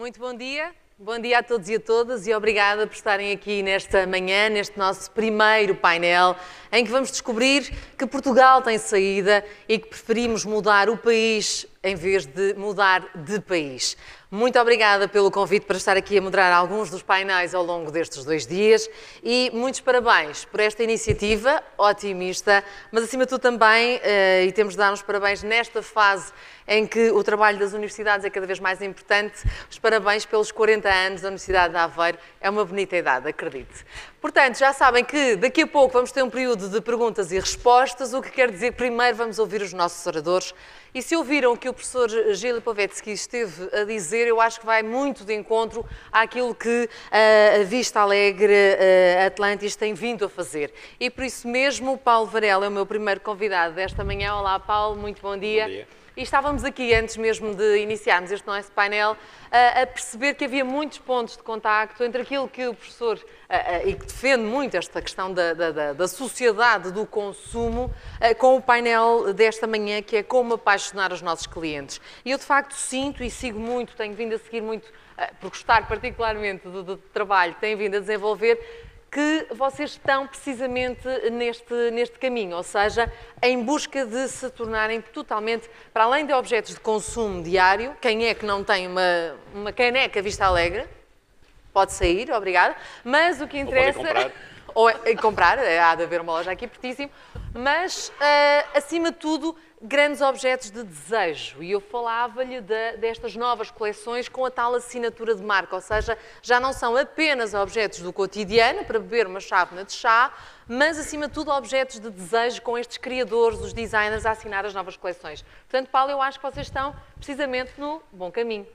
Muito bom dia a todos e a todas e obrigada por estarem aqui nesta manhã, neste nosso primeiro painel, em que vamos descobrir que Portugal tem saída e que preferimos mudar o país em vez de mudar de país. Muito obrigada pelo convite para estar aqui a moderar alguns dos painéis ao longo destes 2 dias e muitos parabéns por esta iniciativa otimista, mas acima de tudo também, e temos de dar uns parabéns nesta fase em que o trabalho das universidades é cada vez mais importante, os parabéns pelos 40 anos da Universidade de Aveiro, é uma bonita idade, acredite. Portanto, já sabem que daqui a pouco vamos ter um período de perguntas e respostas, o que quer dizer que primeiro vamos ouvir os nossos oradores. E se ouviram o que o professor Gil Lipovetsky esteve a dizer, eu acho que vai muito de encontro àquilo que a Vista Alegre Atlantis tem vindo a fazer. E por isso mesmo, o Paulo Varela é o meu primeiro convidado desta manhã. Olá, Paulo, muito bom dia. Bom dia. E estávamos aqui, antes mesmo de iniciarmos este nosso painel, a perceber que havia muitos pontos de contacto entre aquilo que o professor, e que defende muito esta questão da sociedade do consumo, com o painel desta manhã, que é como apaixonar os nossos clientes. E eu, de facto, sinto e sigo muito, tenho vindo a seguir muito, por gostar particularmente do trabalho que têm vindo a desenvolver, que vocês estão precisamente neste caminho, ou seja, em busca de se tornarem totalmente, para além de objetos de consumo diário, quem é que não tem uma caneca Vista Alegre? Pode sair, obrigada, mas o que interessa... Ou comprar, há de haver uma loja aqui pertíssimo, mas, acima de tudo, grandes objetos de desejo. E eu falava-lhe destas novas coleções com a tal assinatura de marca, ou seja, já não são apenas objetos do cotidiano, para beber uma chávena de chá, mas, acima de tudo, objetos de desejo com estes criadores, os designers, a assinar as novas coleções. Portanto, Paulo, eu acho que vocês estão precisamente no bom caminho.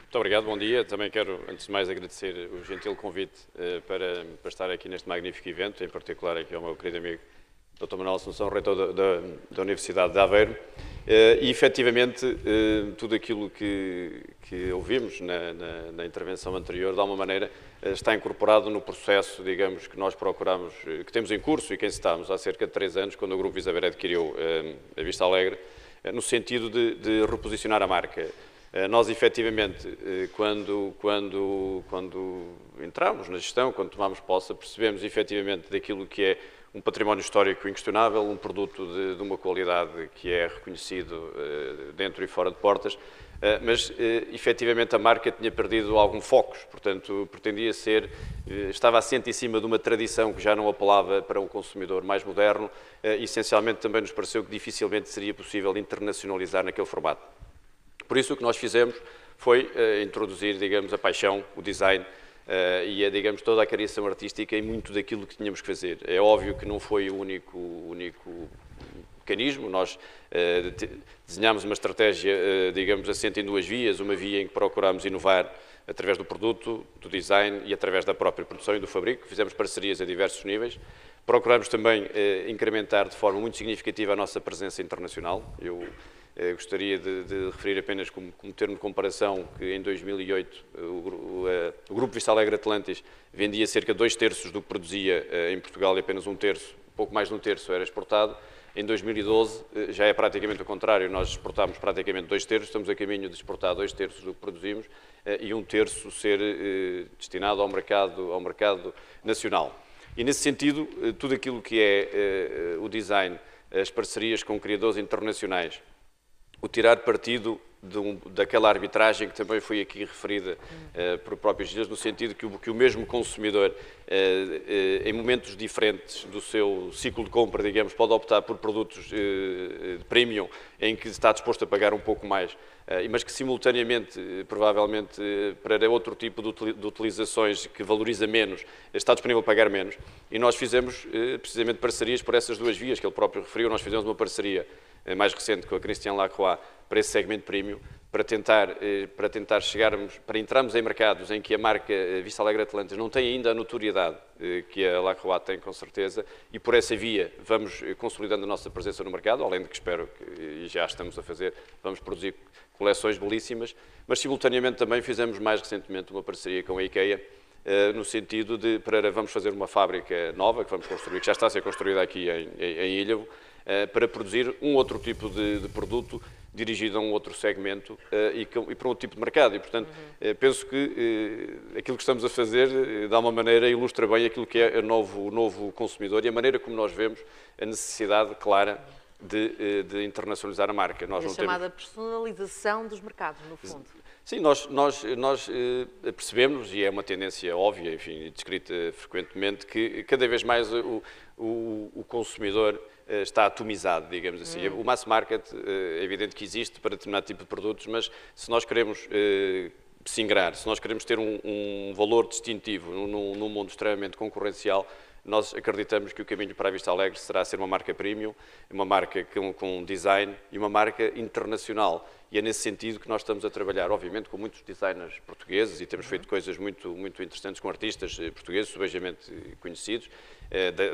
Muito obrigado, bom dia. Também quero, antes de mais, agradecer o gentil convite para estar aqui neste magnífico evento, em particular aqui ao meu querido amigo Dr. Manuel Assunção, reitor da Universidade de Aveiro. E, efetivamente, tudo aquilo que ouvimos na intervenção anterior, de alguma maneira, está incorporado no processo, digamos, que nós procuramos, que temos em curso e que encetámos há cerca de 3 anos, quando o Grupo Visaber adquiriu a Vista Alegre, no sentido de reposicionar a marca. Nós, efetivamente, quando entramos na gestão, quando tomamos posse, percebemos, efetivamente, daquilo que é um património histórico inquestionável, um produto de uma qualidade que é reconhecido dentro e fora de portas, mas, efetivamente, a marca tinha perdido algum foco, portanto, pretendia ser, estava assente em cima de uma tradição que já não apelava para um consumidor mais moderno, e, essencialmente, também nos pareceu que dificilmente seria possível internacionalizar naquele formato. Por isso, o que nós fizemos foi introduzir, digamos, a paixão, o design e, digamos, toda a criação artística em muito daquilo que tínhamos que fazer. É óbvio que não foi o único mecanismo. Nós desenhámos uma estratégia, digamos, assente em 2 vias. Uma via em que procurámos inovar através do produto, do design e através da própria produção e do fabrico. Fizemos parcerias a diversos níveis. Procurámos também incrementar de forma muito significativa a nossa presença internacional. Eu gostaria de referir apenas como termo de comparação que em 2008 o Grupo Vista Alegre Atlantis vendia cerca de 2/3 do que produzia em Portugal e apenas 1/3, pouco mais de 1/3 era exportado. Em 2012 já é praticamente o contrário, nós exportámos praticamente 2/3, estamos a caminho de exportar 2/3 do que produzimos e 1/3 ser destinado ao mercado nacional. E nesse sentido, tudo aquilo que é o design, as parcerias com criadores internacionais, o tirar partido daquela arbitragem que também foi aqui referida por próprios dias, no sentido que o mesmo consumidor, em momentos diferentes do seu ciclo de compra, digamos, pode optar por produtos de premium, em que está disposto a pagar um pouco mais, mas que simultaneamente, provavelmente, para outro tipo de utilizações que valoriza menos, está disponível a pagar menos. E nós fizemos, precisamente, parcerias por essas 2 vias que ele próprio referiu. Nós fizemos uma parceria mais recente com a Christian Lacroix para esse segmento premium, para tentar chegarmos, para entrarmos em mercados em que a marca Vista Alegre Atlantis não tem ainda a notoriedade que a Lacroix tem, com certeza, e por essa via vamos consolidando a nossa presença no mercado, além de que espero, e já estamos a fazer, vamos produzir coleções belíssimas, mas simultaneamente também fizemos mais recentemente uma parceria com a IKEA, no sentido de, vamos fazer uma fábrica nova que vamos construir, que já está a ser construída aqui em Ilhavo, para produzir um outro tipo de produto dirigido a um outro segmento e para um outro tipo de mercado. E, portanto, penso que aquilo que estamos a fazer, de alguma maneira, ilustra bem aquilo que é o novo consumidor e a maneira como nós vemos a necessidade clara de internacionalizar a marca. Nós a chamada personalização dos mercados, no fundo. Sim, nós percebemos, e é uma tendência óbvia, enfim, descrita frequentemente, que cada vez mais o consumidor está atomizado, digamos assim. O mass market é evidente que existe para determinado tipo de produtos, mas se nós queremos se ingrar, se nós queremos ter um valor distintivo num mundo extremamente concorrencial, nós acreditamos que o caminho para a Vista Alegre será ser uma marca premium, uma marca com design e uma marca internacional. E é nesse sentido que nós estamos a trabalhar, obviamente, com muitos designers portugueses e temos feito coisas muito interessantes com artistas portugueses, subejamente conhecidos,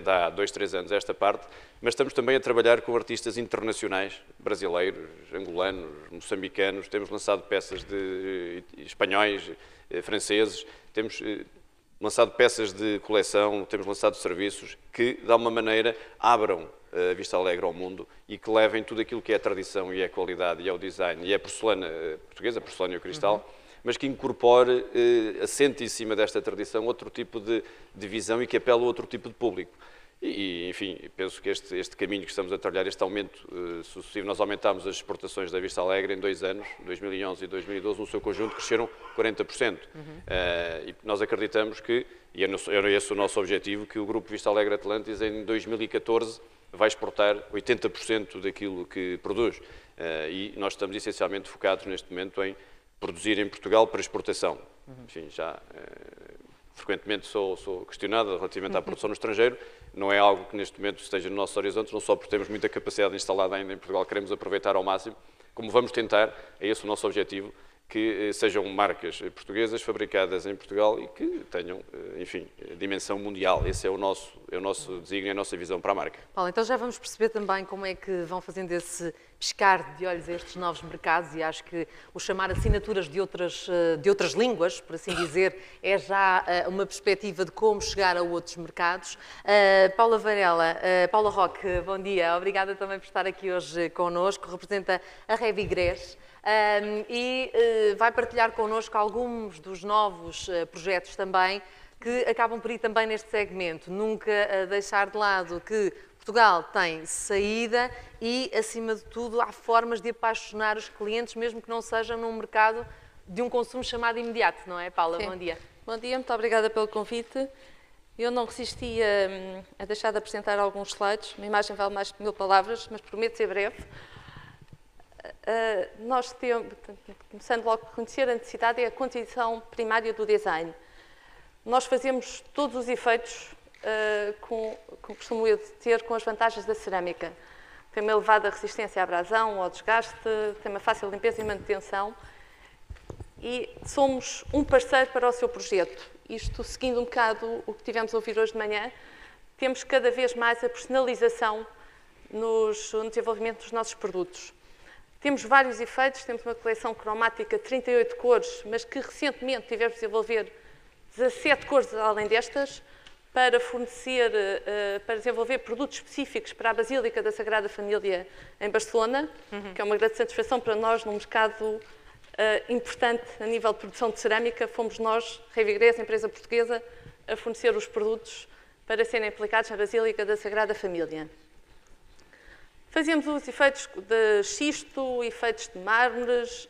há 2, 3 anos esta parte, mas estamos também a trabalhar com artistas internacionais, brasileiros, angolanos, moçambicanos, temos lançado peças de espanhóis, franceses, temos lançado peças de coleção, temos lançado serviços que, de alguma maneira, abram a Vista Alegre ao mundo e que levem tudo aquilo que é a tradição e é a qualidade e é o design e é a porcelana portuguesa, a porcelana e o cristal, mas que incorpore, assente em cima desta tradição outro tipo de visão e que apela a outro tipo de público. E, enfim, penso que este caminho que estamos a trabalhar, este aumento sucessivo, nós aumentámos as exportações da Vista Alegre em 2 anos, 2011 e 2012, no seu conjunto cresceram 40%. E nós acreditamos que, e é esse o nosso objetivo, que o Grupo Vista Alegre Atlantis em 2014 vai exportar 80% daquilo que produz. E nós estamos essencialmente focados neste momento em produzir em Portugal para exportação. Enfim, já frequentemente sou questionado relativamente à produção no estrangeiro. Não é algo que neste momento esteja no nosso horizonte, não só porque temos muita capacidade instalada ainda em Portugal, queremos aproveitar ao máximo, como vamos tentar, é esse o nosso objetivo, que sejam marcas portuguesas fabricadas em Portugal e que tenham, enfim, dimensão mundial. Esse é o nosso desígnio, a nossa visão para a marca. Paulo, então já vamos perceber também como é que vão fazendo esse piscar de olhos a estes novos mercados e acho que o chamar assinaturas de outras línguas, por assim dizer, é já uma perspectiva de como chegar a outros mercados. Paula Varela, Paula Roque, bom dia. Obrigada também por estar aqui hoje connosco. Representa a Revigres. E vai partilhar connosco alguns dos novos projetos também que acabam por ir também neste segmento. Nunca deixar de lado que Portugal tem saída e, acima de tudo, há formas de apaixonar os clientes, mesmo que não seja num mercado de um consumo chamado imediato, não é, Paula? Sim. Bom dia. Bom dia, muito obrigada pelo convite. Eu não resisti a deixar de apresentar alguns slides. Uma imagem vale mais que 1000 palavras, mas prometo ser breve. Nós temos, começando logo a reconhecer a necessidade, é a condição primária do design. Nós fazemos todos os efeitos como costumo eu ter com as vantagens da cerâmica. Tem uma elevada resistência à abrasão, ao desgaste, tem uma fácil limpeza e manutenção e somos um parceiro para o seu projeto. Isto seguindo um bocado o que tivemos a ouvir hoje de manhã, temos cada vez mais a personalização no desenvolvimento dos nossos produtos. Temos vários efeitos, temos uma coleção cromática de 38 cores, mas que recentemente tivemos de desenvolver 17 cores além destas, para fornecer, para desenvolver produtos específicos para a Basílica da Sagrada Família em Barcelona, que é uma grande satisfação para nós num mercado importante a nível de produção de cerâmica. Fomos nós, Revigres, empresa portuguesa, a fornecer os produtos para serem aplicados na Basílica da Sagrada Família. Fazemos os efeitos de xisto, efeitos de mármores,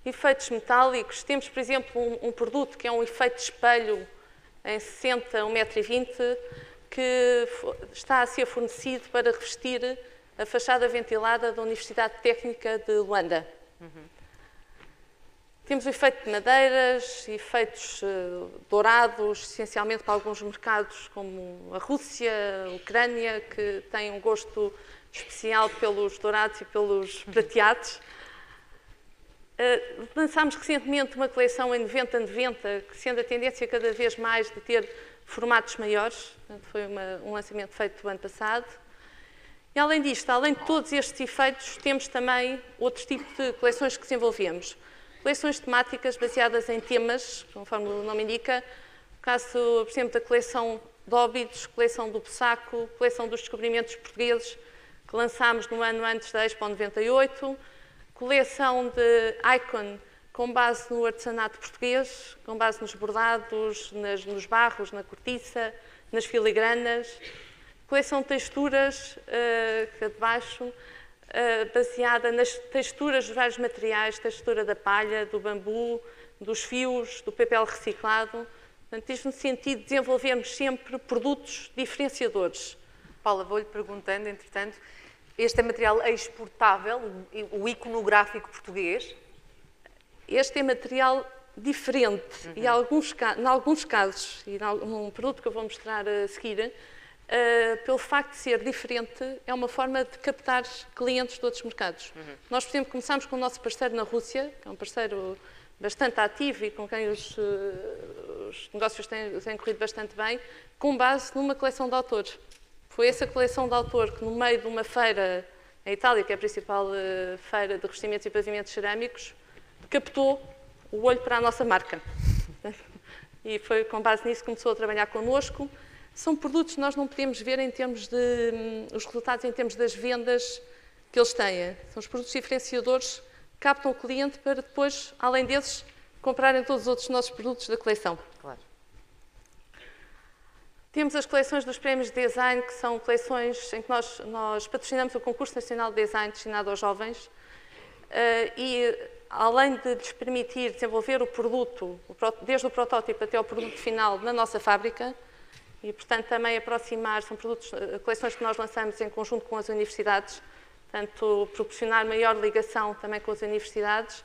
efeitos metálicos. Temos, por exemplo, um produto que é um efeito de espelho em 60 a 1,20 m, que está a ser fornecido para revestir a fachada ventilada da Universidade Técnica de Luanda. Temos o efeito de madeiras, efeitos dourados, essencialmente para alguns mercados como a Rússia, a Ucrânia, que têm um gosto especial pelos dourados e pelos prateados. Lançámos recentemente uma coleção em 90-90, sendo a tendência cada vez mais de ter formatos maiores. Foi um lançamento feito no ano passado. E além disto, além de todos estes efeitos, temos também outros tipos de coleções que desenvolvemos. Coleções temáticas baseadas em temas, conforme o nome indica. No caso, por exemplo, da coleção de Óbidos, coleção do Pessaco, coleção dos descobrimentos portugueses, que lançámos no ano antes da Expo 98. coleção de Icon com base no artesanato português, com base nos bordados, nos barros, na cortiça, nas filigranas. Coleção de texturas, que é de baixo, baseada nas texturas dos vários materiais, textura da palha, do bambu, dos fios, do papel reciclado. Portanto, isto no sentido de desenvolvermos sempre produtos diferenciadores. Paula, vou-lhe perguntando, entretanto, este é material exportável, o iconográfico português? Este é material diferente e, em alguns casos, e num produto que eu vou mostrar a seguir, pelo facto de ser diferente, é uma forma de captar clientes de outros mercados. Nós, por exemplo, começámos com o nosso parceiro na Rússia, que é um parceiro bastante ativo e com quem os negócios têm corrido bastante bem, com base numa coleção de autores. Foi essa coleção de autor que, no meio de uma feira em Itália, que é a principal feira de revestimentos e pavimentos cerâmicos, captou o olho para a nossa marca. E foi com base nisso que começou a trabalhar connosco. São produtos que nós não podemos ver em termos de... os resultados em termos das vendas que eles têm. São os produtos diferenciadores que captam o cliente para depois, além desses, comprarem todos os outros nossos produtos da coleção. Claro. Temos as coleções dos prémios de design, que são coleções em que nós patrocinamos o Concurso Nacional de Design destinado aos jovens e, além de lhes permitir desenvolver o produto, desde o protótipo até ao produto final, na nossa fábrica, e, portanto, também aproximar, são coleções que nós lançamos em conjunto com as universidades, portanto, proporcionar maior ligação também com as universidades.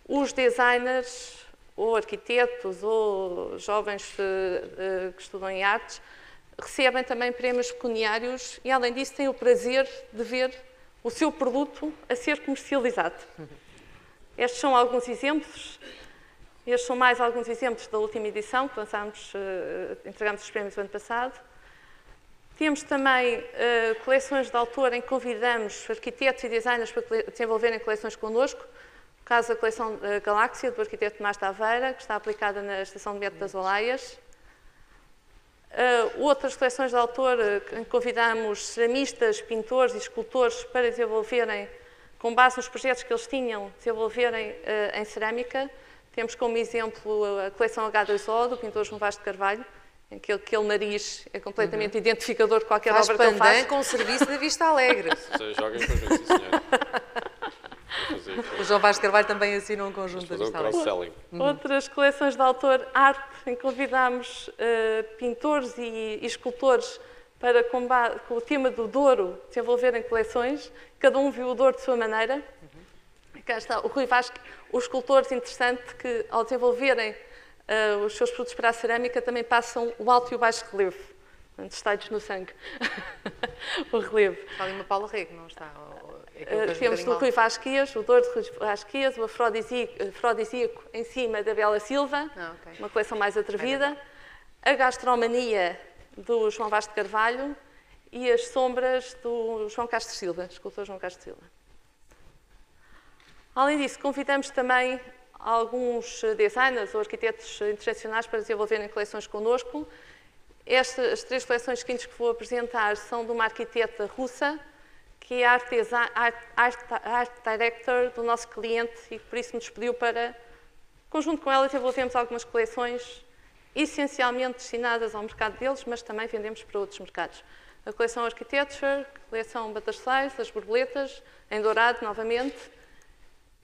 Os designers, ou arquitetos, ou jovens que estudam em artes, recebem também prémios pecuniários e, além disso, têm o prazer de ver o seu produto a ser comercializado. Estes são alguns exemplos. Estes são mais alguns exemplos da última edição, que entregamos os prémios no ano passado. Temos também coleções de autor em que convidamos arquitetos e designers para desenvolverem coleções connosco. No caso da coleção Galáxia, do arquiteto Tomás Taveira, que está aplicada na Estação de Metro das Olaias. Outras coleções de autor em que convidamos ceramistas, pintores e escultores para desenvolverem, com base nos projetos que eles tinham, desenvolverem em cerâmica. Temos como exemplo a coleção H2O, do pintor João Vaz de Carvalho, em que aquele nariz é completamente identificador de qualquer obra que ele faz. Com o serviço da Vista Alegre. Joguem com a gente, sim, senhor. O João Vaz de Carvalho também assina um conjunto da Vista Alegre. Outras coleções de autor arte, em que convidamos pintores e escultores para, com o tema do Douro, desenvolverem coleções. Cada um viu o Douro de sua maneira. Cá está o Rui Vasco, os escultores interessantes que, ao desenvolverem os seus produtos para a cerâmica, também passam o alto e o baixo relevo. Está-lhes no sangue. O relevo. Está ali uma Paula Rego, não está? Temos o Rui Vasquias, o Douro de Rui Vasquias, o afrodisíaco em cima da Bela Silva, uma coleção mais atrevida. A gastromania do João Vaz de Carvalho e as sombras do João Castro Silva, escultor João Castro Silva. Além disso, convidamos também alguns designers ou arquitetos internacionais para desenvolverem coleções connosco. As três coleções seguintes que vou apresentar são de uma arquiteta russa, que é a Art Director do nosso cliente e que por isso nos pediu para, conjunto com ela, desenvolvemos algumas coleções essencialmente destinadas ao mercado deles, mas também vendemos para outros mercados. A coleção Architecture, a coleção Butterflies, as borboletas, em dourado novamente,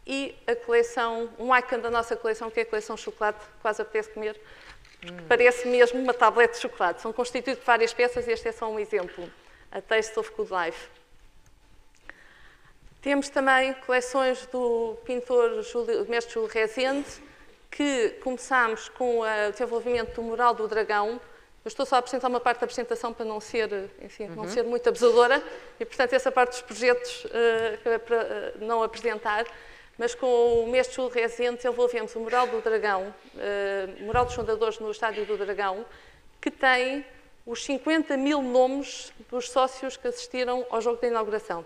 e a coleção, um icon da nossa coleção, que é a coleção chocolate, quase apetece comer, porque parece mesmo uma tablete de chocolate. São constituídos de várias peças e este é só um exemplo. A Taste of Good Life. Temos também coleções do pintor mestre Júlio Rezende, que começámos com o desenvolvimento do mural do dragão. Eu estou só a apresentar uma parte da apresentação para não ser, enfim, não ser muito abusadora e, portanto, essa parte dos projetos para não apresentar. Mas com o mestre Júlio Rezende desenvolvemos o mural do dragão, mural dos fundadores no Estádio do Dragão, que tem os 50 mil nomes dos sócios que assistiram ao jogo de inauguração.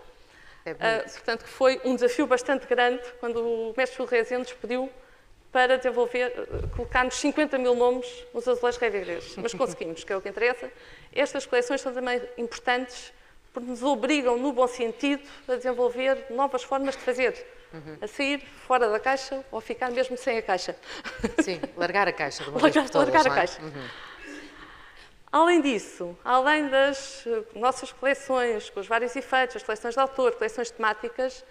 Portanto, que foi um desafio bastante grande quando o mestre Júlio Rezende nos pediu para desenvolver, colocarmos 50 mil nomes nos azulejos revirês. Mas conseguimos, que é o que interessa. Estas coleções são também importantes porque nos obrigam, no bom sentido, a desenvolver novas formas de fazer. a sair fora da caixa ou ficar mesmo sem a caixa. Sim, largar a caixa de uma vez por todas, Largar a não é? caixa. Além disso, além das nossas coleções, com os vários efeitos, as coleções de autor, coleções temáticas,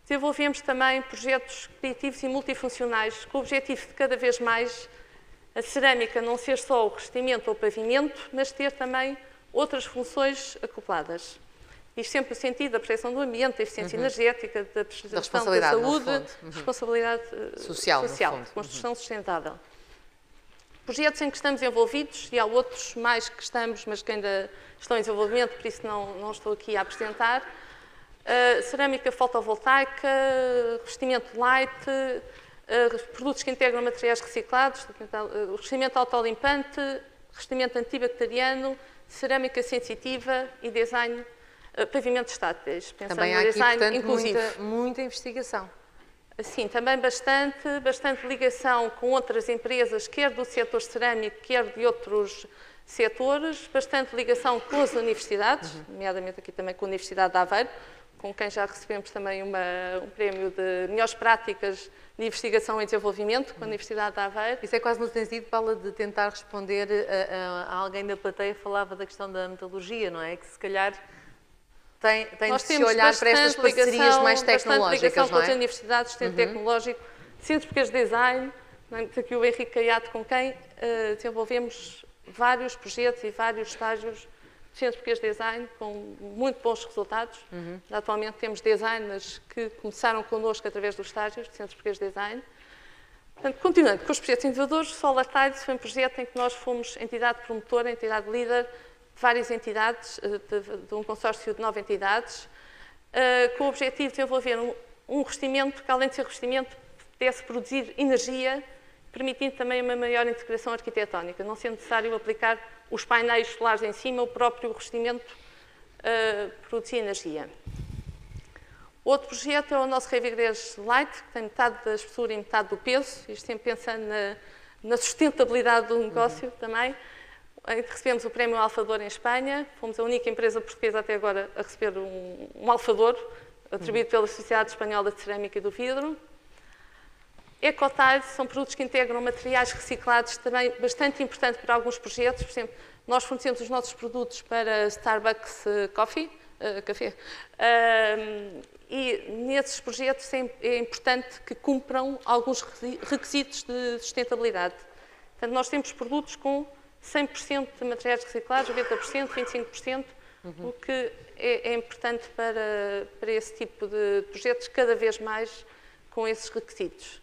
desenvolvemos também projetos criativos e multifuncionais com o objetivo de cada vez mais a cerâmica não ser só o revestimento ou o pavimento, mas ter também outras funções acopladas. Isto sempre no sentido da proteção do ambiente, da eficiência energética, da preservação da saúde, responsabilidade social, construção sustentável. Projetos em que estamos envolvidos, e há outros mais que estamos, mas que ainda estão em desenvolvimento, por isso não estou aqui a apresentar. Cerâmica fotovoltaica, revestimento light, produtos que integram materiais reciclados, revestimento autolimpante, revestimento antibacteriano, cerâmica sensitiva e design, pavimentos táteis, pensando também há no aqui, design portanto, inclusivo. muita investigação. Sim, também bastante ligação com outras empresas, quer do setor cerâmico, quer de outros setores, bastante ligação com as universidades, nomeadamente aqui também com a Universidade de Aveiro, com quem já recebemos também um prémio de melhores práticas de investigação e desenvolvimento com a Universidade de Aveiro. Isso é quase no sentido, Paula, de tentar responder a alguém da plateia que falava da questão da metalurgia, não é? Que se calhar tem de se olhar para estas parcerias mais tecnológicas, ligação não é? com as universidades, centro tecnológico, Centro Português de Design, aqui o Henrique Caiato, com quem desenvolvemos vários projetos e vários estágios do Centro Português de Design, com muito bons resultados. Atualmente temos designers que começaram connosco através dos estágios do Centro Português de Design. Portanto, continuando com os projetos inovadores, Solar Tides foi um projeto em que nós fomos entidade promotora, entidade líder, de várias entidades, de um consórcio de 9 entidades, com o objetivo de desenvolver um revestimento que, além de ser revestimento, pudesse produzir energia, permitindo também uma maior integração arquitetónica, não sendo necessário aplicar os painéis solares em cima, o próprio revestimento produzia energia. Outro projeto é o nosso Revigrês Light, que tem metade da espessura e metade do peso, isto sempre pensando na sustentabilidade do negócio também. Recebemos o prémio Alfador em Espanha, fomos a única empresa portuguesa até agora a receber um Alfador, atribuído pela Sociedade Espanhola de Cerâmica e do Vidro. Ecotiles são produtos que integram materiais reciclados, também bastante importante para alguns projetos. Por exemplo, nós fornecemos os nossos produtos para Starbucks café, e nesses projetos é importante que cumpram alguns requisitos de sustentabilidade. Portanto, nós temos produtos com 100% de materiais reciclados, 90%, 25%, o que é importante para esse tipo de projetos, cada vez mais com esses requisitos.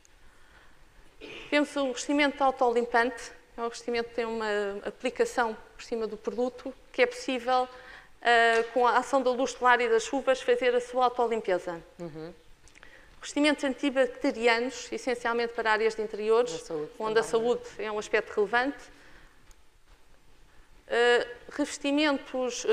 Temos o revestimento autolimpante, é um revestimento que tem uma aplicação por cima do produto, que é possível, com a ação da luz solar e das chuvas, fazer a sua autolimpeza. Revestimentos antibacterianos, essencialmente para áreas de interiores, onde a saúde é um aspecto relevante. Revestimentos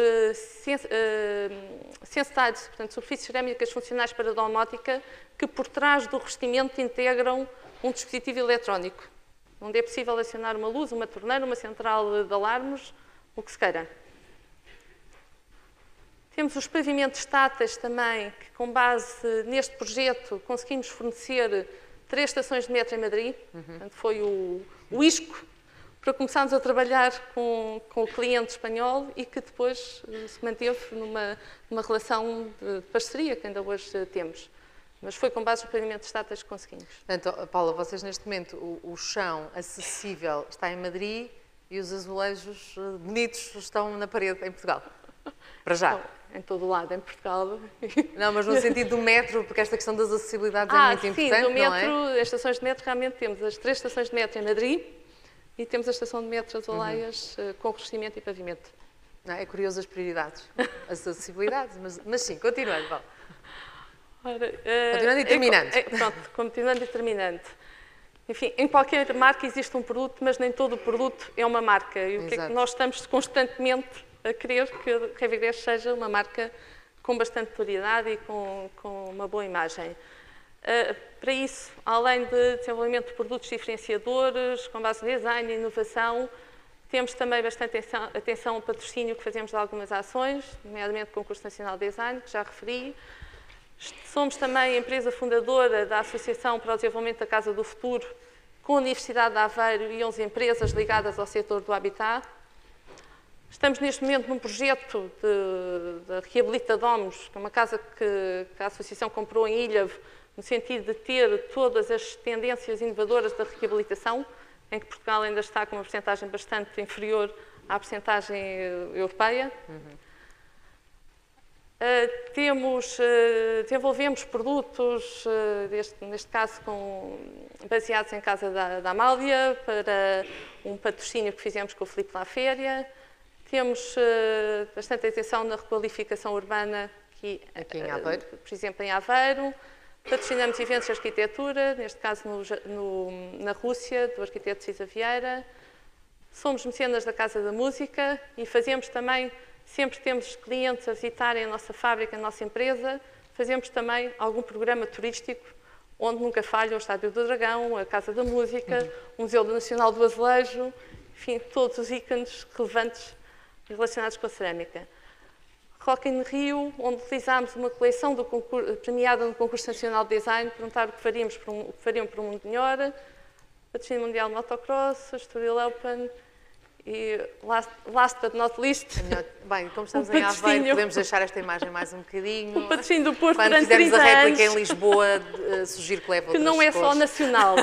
sensitiles, portanto, superfícies cerâmicas funcionais para domótica, que por trás do revestimento integram um dispositivo eletrónico, onde é possível acionar uma luz, uma torneira, uma central de alarmes, o que se queira. Temos os pavimentos táteis também, que com base neste projeto conseguimos fornecer 3 estações de metro em Madrid. Portanto, foi o isco para começarmos a trabalhar com o cliente espanhol e que depois se manteve numa relação de parceria que ainda hoje temos. Mas foi com base nos pavimentos táteis que conseguimos. Portanto, Paula, vocês neste momento, o chão acessível está em Madrid e os azulejos bonitos estão na parede em Portugal. Para já. Em todo o lado, em Portugal. Não, mas no sentido do metro, porque esta questão das acessibilidades é muito importante, do metro, não é? As estações de metro, realmente temos as 3 estações de metro em Madrid e temos a estação de metro Azoleias com revestimento e pavimento. Não, é curioso as prioridades, as acessibilidades, mas sim, continuando, Paula. Continuando e terminando. Pronto, continuando e terminando. Enfim, em qualquer marca existe um produto, mas nem todo o produto é uma marca. E o que é que nós estamos constantemente a querer que a Revigrês seja uma marca com bastante notoriedade e com uma boa imagem. Para isso, além de desenvolvimento de produtos diferenciadores, com base no design e inovação, temos também bastante atenção ao patrocínio que fazemos de algumas ações, nomeadamente o Concurso Nacional de Design, que já referi. Somos também a empresa fundadora da Associação para o Desenvolvimento da Casa do Futuro, com a Universidade de Aveiro e 11 empresas ligadas ao setor do habitat. Estamos neste momento num projeto de Reabilita Domus, que é uma casa que a Associação comprou em Ilhavo, no sentido de ter todas as tendências inovadoras da reabilitação, em que Portugal ainda está com uma percentagem bastante inferior à percentagem europeia. Desenvolvemos produtos, neste caso baseados em casa da Amália, para um patrocínio que fizemos com o Filipe La Féria. Temos bastante atenção na requalificação urbana, aqui em Aveiro. Por exemplo, em Aveiro. Patrocinamos eventos de arquitetura, neste caso na Rússia, do arquiteto Cisa Vieira. Somos mecenas da Casa da Música e fazemos também, sempre que temos clientes a visitarem a nossa fábrica, a nossa empresa, fazemos também algum programa turístico, onde nunca falha o Estádio do Dragão, a Casa da Música, o Museu Nacional do Azulejo, enfim, todos os ícones relevantes relacionados com a cerâmica. Rock in Rio, onde utilizámos uma coleção premiada no Concurso Nacional de Design, perguntar o que fariam para um mundo melhor, Patrocínio Mundial de Motocross, Estoril Open e, last but not least... Bem, como estamos em Aveiro, podemos deixar esta imagem mais um bocadinho. O patrocínio do Porto Quando durante fizermos 30 a réplica anos, em Lisboa, sugiro que leve que outras não é cores. só nacional,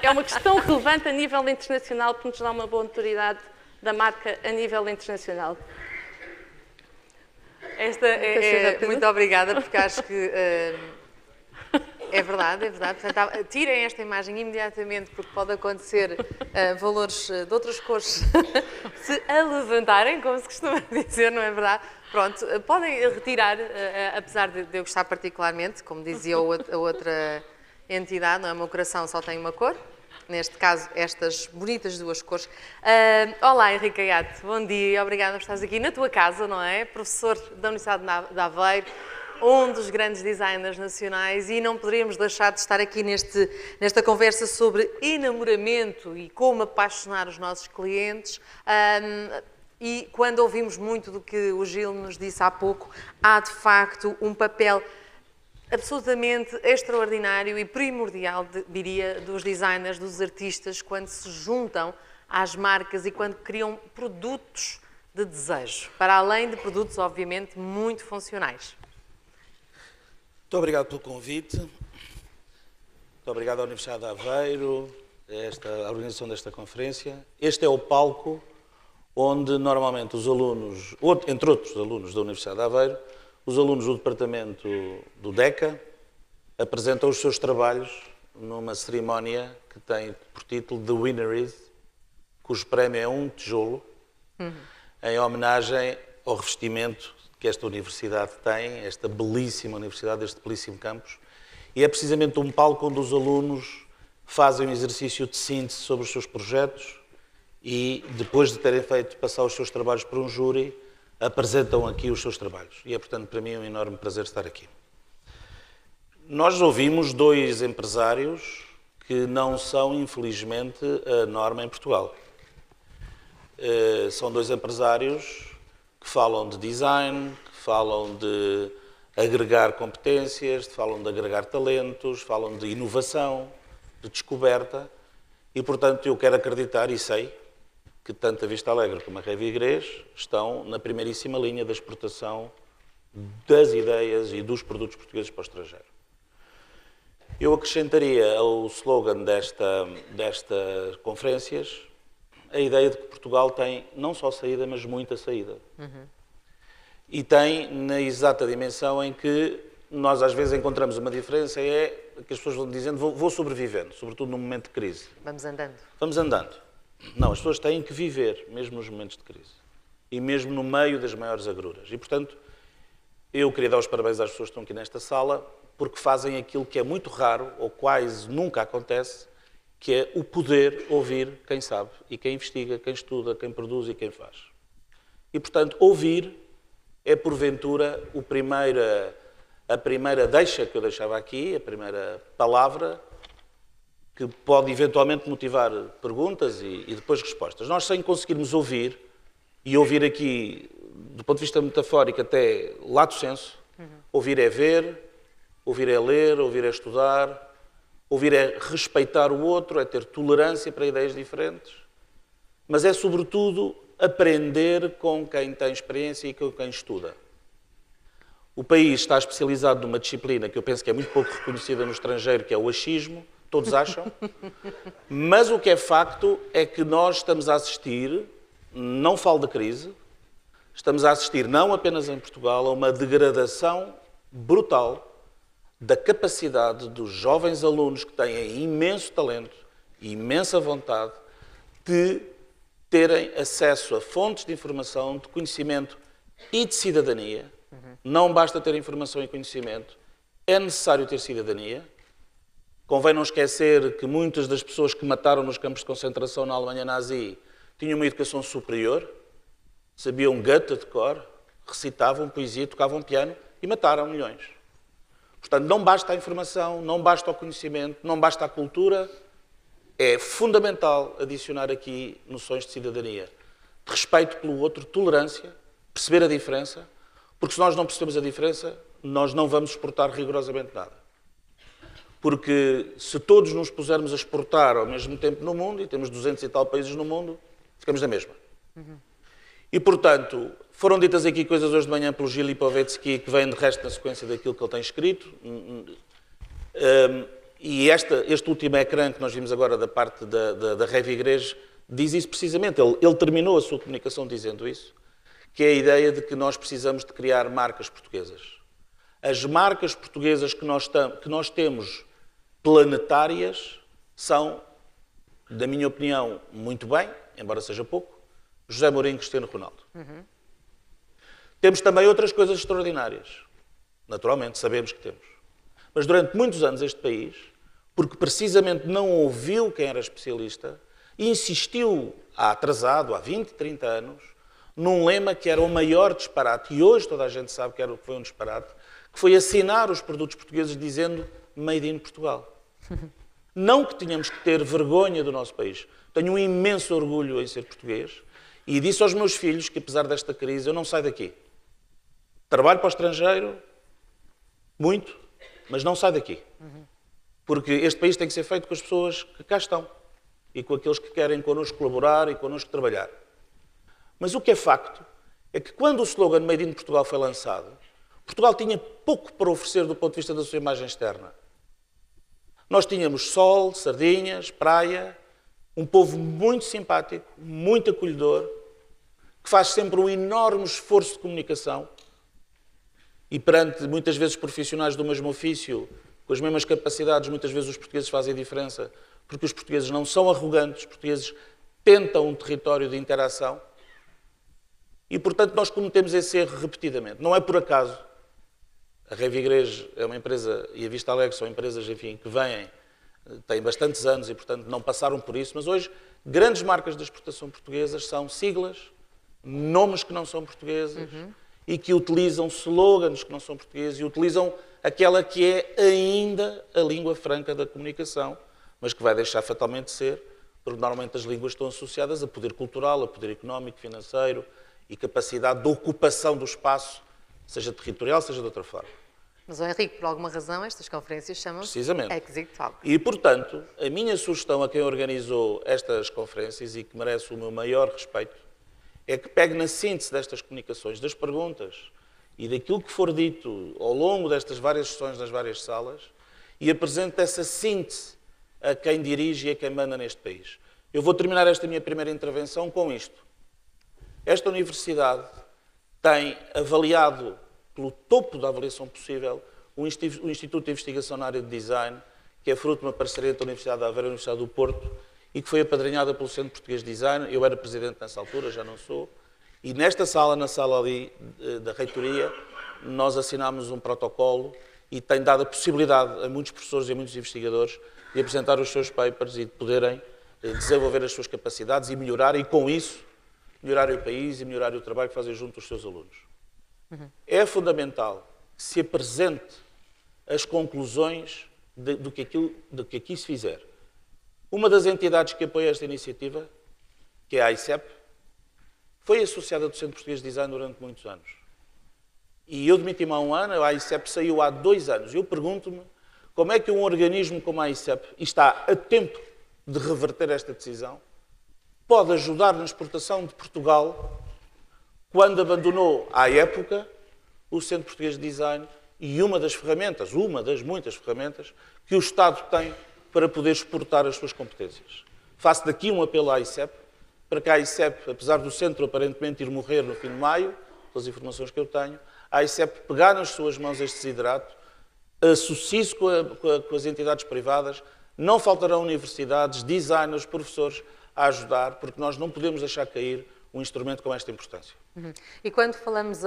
é uma questão relevante a nível internacional, porque nos dá uma boa notoriedade da marca a nível internacional. Muito obrigada, porque acho que é verdade. Portanto, tirem esta imagem imediatamente, porque pode acontecer valores de outras cores se levantarem, como se costuma dizer, não é verdade? Pronto, podem retirar, apesar de eu gostar particularmente, como dizia a outra entidade, não é? O meu coração só tem uma cor. Neste caso, estas bonitas duas cores. Olá, Henrique Aiato, bom dia e obrigada por estares aqui na tua casa, não é? Professor da Universidade de Aveiro, um dos grandes designers nacionais, e não poderíamos deixar de estar aqui nesta conversa sobre enamoramento e como apaixonar os nossos clientes. E quando ouvimos muito do que o Gil nos disse há pouco, há de facto um papel absolutamente extraordinário e primordial, diria, dos designers, dos artistas, quando se juntam às marcas e quando criam produtos de desejo, para além de produtos, obviamente, muito funcionais. Muito obrigado pelo convite. Muito obrigado à Universidade de Aveiro, a organização desta conferência. Este é o palco onde normalmente os alunos, entre outros alunos da Universidade de Aveiro, os alunos do departamento do DECA apresentam os seus trabalhos numa cerimónia que tem por título The Winner Is, cujo prémio é um tijolo, em homenagem ao revestimento que esta universidade tem, esta belíssima universidade, este belíssimo campus. E é precisamente um palco onde os alunos fazem um exercício de síntese sobre os seus projetos e, depois de terem feito passar os seus trabalhos por um júri, apresentam aqui os seus trabalhos. E é, portanto, para mim um enorme prazer estar aqui. Nós ouvimos dois empresários que não são, infelizmente, a norma em Portugal. São dois empresários que falam de design, que falam de agregar competências, falam de agregar talentos, falam de inovação, de descoberta. E, portanto, eu quero acreditar e sei que tanto a Vista Alegre como a Revigres estão na primeiríssima linha da exportação das ideias e dos produtos portugueses para o estrangeiro. Eu acrescentaria ao slogan destas conferências a ideia de que Portugal tem não só saída, mas muita saída. E tem na exata dimensão em que nós às vezes encontramos uma diferença, é que as pessoas vão dizendo vou sobrevivendo, sobretudo num momento de crise. Vamos andando. Vamos andando. Não, as pessoas têm que viver, mesmo nos momentos de crise. E mesmo no meio das maiores agruras. E, portanto, eu queria dar os parabéns às pessoas que estão aqui nesta sala, porque fazem aquilo que é muito raro, ou quase nunca acontece, que é o poder ouvir quem sabe, e quem investiga, quem estuda, quem produz e quem faz. E, portanto, ouvir é, porventura, a primeira deixa que eu deixava aqui, a primeira palavra, que pode eventualmente motivar perguntas e depois respostas. Nós, sem conseguirmos ouvir, e ouvir aqui, do ponto de vista metafórico até lato sensu, ouvir é ver, Ouvir é ler, ouvir é estudar, ouvir é respeitar o outro, é ter tolerância para ideias diferentes, mas é, sobretudo, aprender com quem tem experiência e com quem estuda. O país está especializado numa disciplina que eu penso que é muito pouco reconhecida no estrangeiro, que é o achismo, todos acham, mas o que é facto é que nós estamos a assistir, não falo da crise, estamos a assistir, não apenas em Portugal, a uma degradação brutal da capacidade dos jovens alunos que têm imenso talento e imensa vontade de terem acesso a fontes de informação, de conhecimento e de cidadania. Não basta ter informação e conhecimento, é necessário ter cidadania. Convém não esquecer que muitas das pessoas que mataram nos campos de concentração na Alemanha nazi tinham uma educação superior, sabiam Goethe de cor, recitavam poesia, tocavam piano e mataram milhões. Portanto, não basta a informação, não basta o conhecimento, não basta a cultura. É fundamental adicionar aqui noções de cidadania, de respeito pelo outro, tolerância, perceber a diferença, porque se nós não percebemos a diferença, nós não vamos exportar rigorosamente nada. Porque se todos nos pusermos a exportar ao mesmo tempo no mundo, e temos 200 e tal países no mundo, ficamos na mesma. E, portanto, foram ditas aqui coisas hoje de manhã pelo Gil Lipovetsky, que vêm de resto na sequência daquilo que ele tem escrito. E este último ecrã que nós vimos agora da parte da Reve Igreja diz isso precisamente. Ele terminou a sua comunicação dizendo isso, que é a ideia de que nós precisamos de criar marcas portuguesas. As marcas portuguesas que nós temos planetárias são, da minha opinião, muito bem, embora seja pouco, José Mourinho e Cristiano Ronaldo. Temos também outras coisas extraordinárias. Naturalmente, sabemos que temos. Mas durante muitos anos este país, porque precisamente não ouviu quem era especialista, insistiu, há 20, 30 anos, num lema que era o maior disparate, e hoje toda a gente sabe que foi um disparate, que foi assinar os produtos portugueses dizendo Made in Portugal. Não que tenhamos que ter vergonha do nosso país. Tenho um imenso orgulho em ser português e disse aos meus filhos que, apesar desta crise, eu não saio daqui. Trabalho para o estrangeiro, muito, mas não saio daqui. Porque este país tem que ser feito com as pessoas que cá estão e com aqueles que querem connosco colaborar e connosco trabalhar. Mas o que é facto é que quando o slogan Made in Portugal foi lançado, Portugal tinha pouco para oferecer do ponto de vista da sua imagem externa. Nós tínhamos sol, sardinhas, praia, um povo muito simpático, muito acolhedor, que faz sempre um enorme esforço de comunicação e perante muitas vezes profissionais do mesmo ofício, com as mesmas capacidades, muitas vezes os portugueses fazem a diferença, porque os portugueses não são arrogantes, os portugueses tentam um território de interação e, portanto, nós cometemos esse erro repetidamente. Não é por acaso. A Reve Igreja é uma empresa, e a Vista Alegre são empresas, enfim, que vêm, têm bastantes anos e, portanto, não passaram por isso, mas hoje grandes marcas de exportação portuguesas são siglas, nomes que não são portugueses e que utilizam slogans que não são portugueses e utilizam aquela que é ainda a língua franca da comunicação, mas que vai deixar fatalmente de ser, porque normalmente as línguas estão associadas a poder cultural, a poder económico, financeiro e capacidade de ocupação do espaço, seja territorial, seja de outra forma. Mas, Henrique, por alguma razão, estas conferências chamam-se Exit Talks. E, portanto, a minha sugestão a quem organizou estas conferências e que merece o meu maior respeito é que pegue na síntese destas comunicações, das perguntas e daquilo que for dito ao longo destas várias sessões nas várias salas e apresente essa síntese a quem dirige e a quem manda neste país. Eu vou terminar esta minha primeira intervenção com isto. Esta universidade tem avaliado, pelo topo da avaliação possível, o Instituto de Investigação na área de Design, que é fruto de uma parceria entre a Universidade de Aveiro e a Universidade do Porto, e que foi apadrinhada pelo Centro Português de Design. Eu era presidente nessa altura, já não sou. E nesta sala, na sala ali da reitoria, nós assinámos um protocolo e tem dado a possibilidade a muitos professores e a muitos investigadores de apresentar os seus papers e de poderem desenvolver as suas capacidades e melhorar, e com isso, melhorar o país e melhorar o trabalho que fazem junto aos seus alunos. É fundamental que se apresente as conclusões do que aqui se fizer. Uma das entidades que apoia esta iniciativa, que é a AICEP, foi associada do Centro Português de Design durante muitos anos. E eu demiti-me há 1 ano, a AICEP saiu há 2 anos. Eu pergunto-me como é que um organismo como a AICEP, e está a tempo de reverter esta decisão, pode ajudar na exportação de Portugal quando abandonou, à época, o Centro Português de Design e uma das muitas ferramentas que o Estado tem para poder exportar as suas competências. Faço daqui um apelo à AICEP, para que a AICEP, apesar do centro aparentemente ir morrer no fim de maio, pelas informações que eu tenho, a AICEP pegar nas suas mãos este desiderato, associe-se com as entidades privadas, não faltarão universidades, designers, professores a ajudar, porque nós não podemos deixar cair um instrumento com esta importância. E quando falamos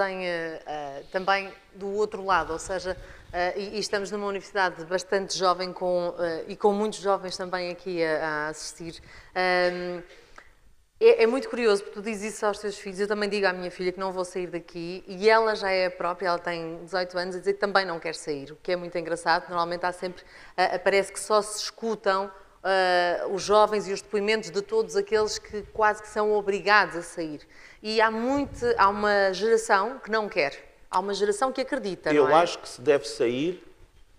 também do outro lado, ou seja, e estamos numa universidade bastante jovem e com muitos jovens também aqui a assistir, é muito curioso, porque tu dizes isso aos teus filhos, eu também digo à minha filha que não vou sair daqui, e ela já é a própria, ela tem 18 anos, a dizer que também não quer sair, o que é muito engraçado. Normalmente parece que só se escutam os jovens e os depoimentos de todos aqueles que quase que são obrigados a sair. E há uma geração que não quer, há uma geração que acredita, não é? Eu acho que se deve sair,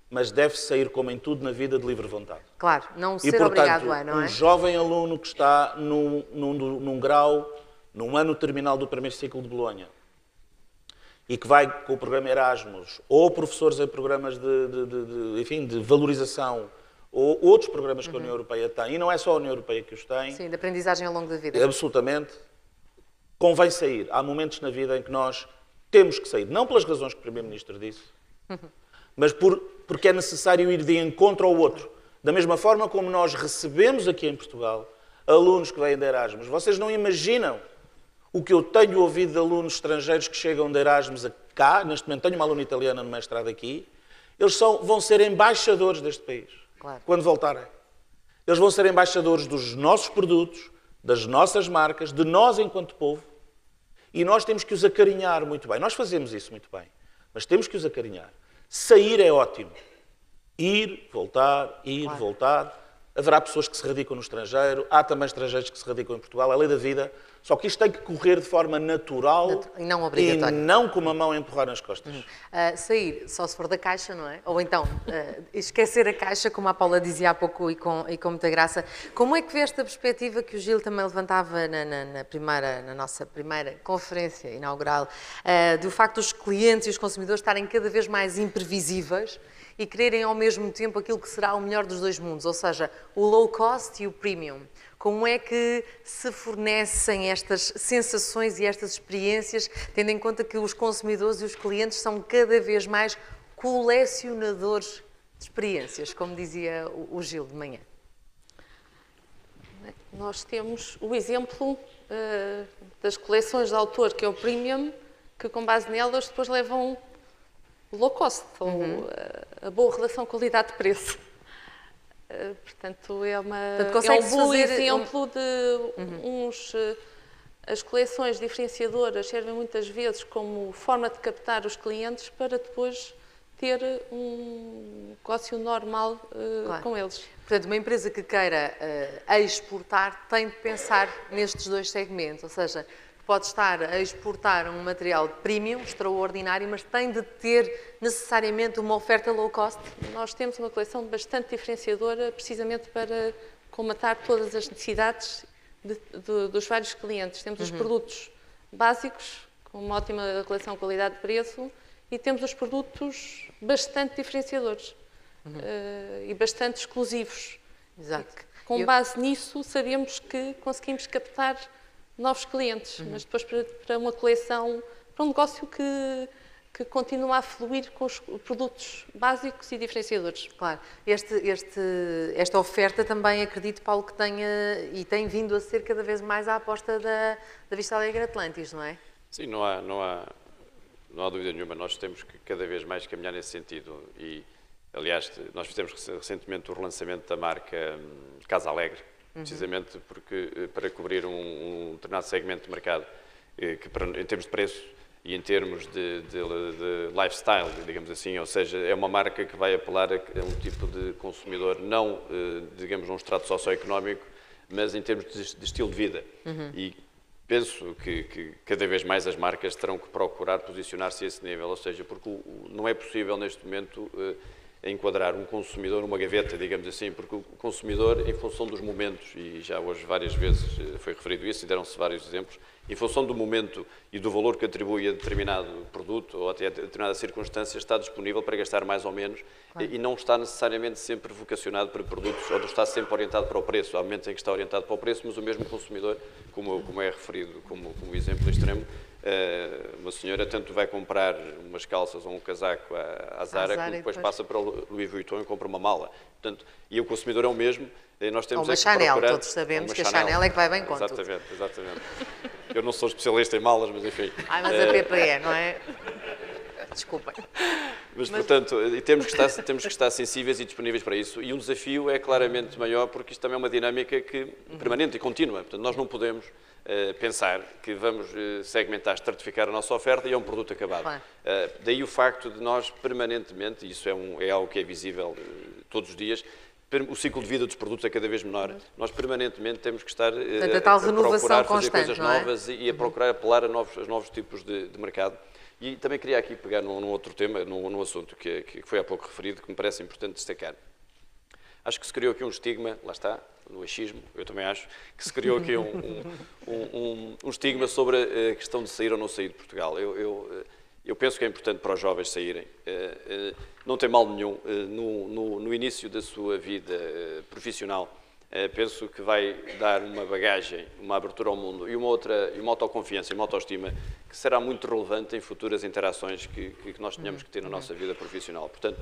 mas deve sair, como em tudo na vida, de livre vontade. Claro, não ser portanto, obrigado a, não é? Um jovem aluno que está num grau, num ano terminal do primeiro ciclo de Bolonha, e que vai com o programa Erasmus, ou professores em programas de valorização, ou outros programas que a União Europeia tem, e não é só a União Europeia que os tem. Sim, de aprendizagem ao longo da vida. Absolutamente. Convém sair. Há momentos na vida em que nós temos que sair. Não pelas razões que o Primeiro-Ministro disse, mas porque é necessário ir de encontro ao outro. Da mesma forma como nós recebemos aqui em Portugal alunos que vêm de Erasmus. Vocês não imaginam o que eu tenho ouvido de alunos estrangeiros que chegam de Erasmus cá. Neste momento tenho uma aluna italiana no mestrado aqui. Eles vão ser embaixadores deste país. Claro. Quando voltarem. Eles vão ser embaixadores dos nossos produtos, das nossas marcas, de nós enquanto povo. E nós temos que os acarinhar muito bem. Nós fazemos isso muito bem, mas temos que os acarinhar. Sair é ótimo. Ir, voltar, claro. voltar. Haverá pessoas que se radicam no estrangeiro, há também estrangeiros que se radicam em Portugal, é a lei da vida. Só que isto tem que correr de forma natural e não obrigatória. E não com uma mão a empurrar nas costas. Sair só se for da caixa, não é? Ou então esquecer a caixa, como a Paula dizia há pouco e com muita graça. Como é que vê esta perspectiva que o Gil também levantava na nossa primeira conferência inaugural, do facto dos clientes e os consumidores estarem cada vez mais imprevisíveis e quererem ao mesmo tempo aquilo que será o melhor dos dois mundos, ou seja, o low cost e o premium. Como é que se fornecem estas sensações e estas experiências, tendo em conta que os consumidores e os clientes são cada vez mais colecionadores de experiências, como dizia o Gil de manhã? Nós temos o exemplo das coleções de autor, que é o premium, que com base nelas depois levam low cost, ou a boa relação qualidade-preço. Portanto, é um bom exemplo de as coleções diferenciadoras servem muitas vezes como forma de captar os clientes para depois ter um negócio normal claro. Com eles. Portanto, uma empresa que queira exportar tem de pensar nestes dois segmentos, ou seja, pode estar a exportar um material premium, extraordinário, mas tem de ter necessariamente uma oferta low cost? Nós temos uma coleção bastante diferenciadora, precisamente para colmatar todas as necessidades dos vários clientes. Temos os produtos básicos, com uma ótima relação qualidade-preço, e temos os produtos bastante diferenciadores e bastante exclusivos. Exato. Com base nisso, sabemos que conseguimos captar novos clientes, mas depois para uma coleção, para um negócio que continua a fluir com os produtos básicos e diferenciadores. Claro. Esta oferta também, acredito, Paulo, que tem vindo a ser cada vez mais a aposta da Vista Alegre Atlantis, não é? Sim, não há dúvida nenhuma. Nós temos que cada vez mais caminhar nesse sentido. E, aliás, nós fizemos recentemente o relançamento da marca Casa Alegre, precisamente porque para cobrir um determinado segmento de mercado que em termos de preço e em termos de lifestyle, digamos assim, ou seja, é uma marca que vai apelar a um tipo de consumidor não, digamos, num extrato socioeconómico, mas em termos de estilo de vida. E penso que cada vez mais as marcas terão que procurar posicionar-se a esse nível, ou seja, porque não é possível neste momento enquadrar um consumidor numa gaveta, digamos assim, porque o consumidor, em função dos momentos, e já hoje várias vezes foi referido isso e deram-se vários exemplos, em função do momento e do valor que atribui a determinado produto ou até a determinada circunstância, está disponível para gastar mais ou menos e não está necessariamente sempre vocacionado para produtos ou não está sempre orientado para o preço. Há momentos em que está orientado para o preço, mas o mesmo consumidor, como é referido como exemplo extremo, uma senhora tanto vai comprar umas calças ou um casaco à Zara, como depois passa para o Louis Vuitton e compra uma mala. Portanto, e o consumidor é o mesmo. Nós temos ou uma Chanel, todos sabemos que a Chanel é que vai bem com tudo. Exatamente. Eu não sou especialista em malas, mas enfim. Ai, mas a PPE, não é? Desculpem. Mas, portanto, temos que estar sensíveis e disponíveis para isso. E um desafio é claramente maior, porque isto também é uma dinâmica permanente e contínua. Portanto, nós não podemos pensar que vamos segmentar, estratificar a nossa oferta e é um produto acabado. Claro. Daí o facto de nós permanentemente, e isso é algo que é visível todos os dias, o ciclo de vida dos produtos é cada vez menor. Nós permanentemente temos que estar a procurar fazer coisas novas e a procurar apelar a novos tipos de mercado. E também queria aqui pegar num outro tema, num assunto que foi há pouco referido, que me parece importante destacar. Acho que se criou aqui um estigma, lá está, no achismo, eu também acho, que se criou aqui um estigma sobre a questão de sair ou não sair de Portugal. Eu penso que é importante para os jovens saírem. Não tem mal nenhum. No início da sua vida profissional, penso que vai dar uma bagagem, uma abertura ao mundo e uma autoconfiança, uma autoestima que será muito relevante em futuras interações que nós tenhamos que ter na nossa vida profissional. Portanto,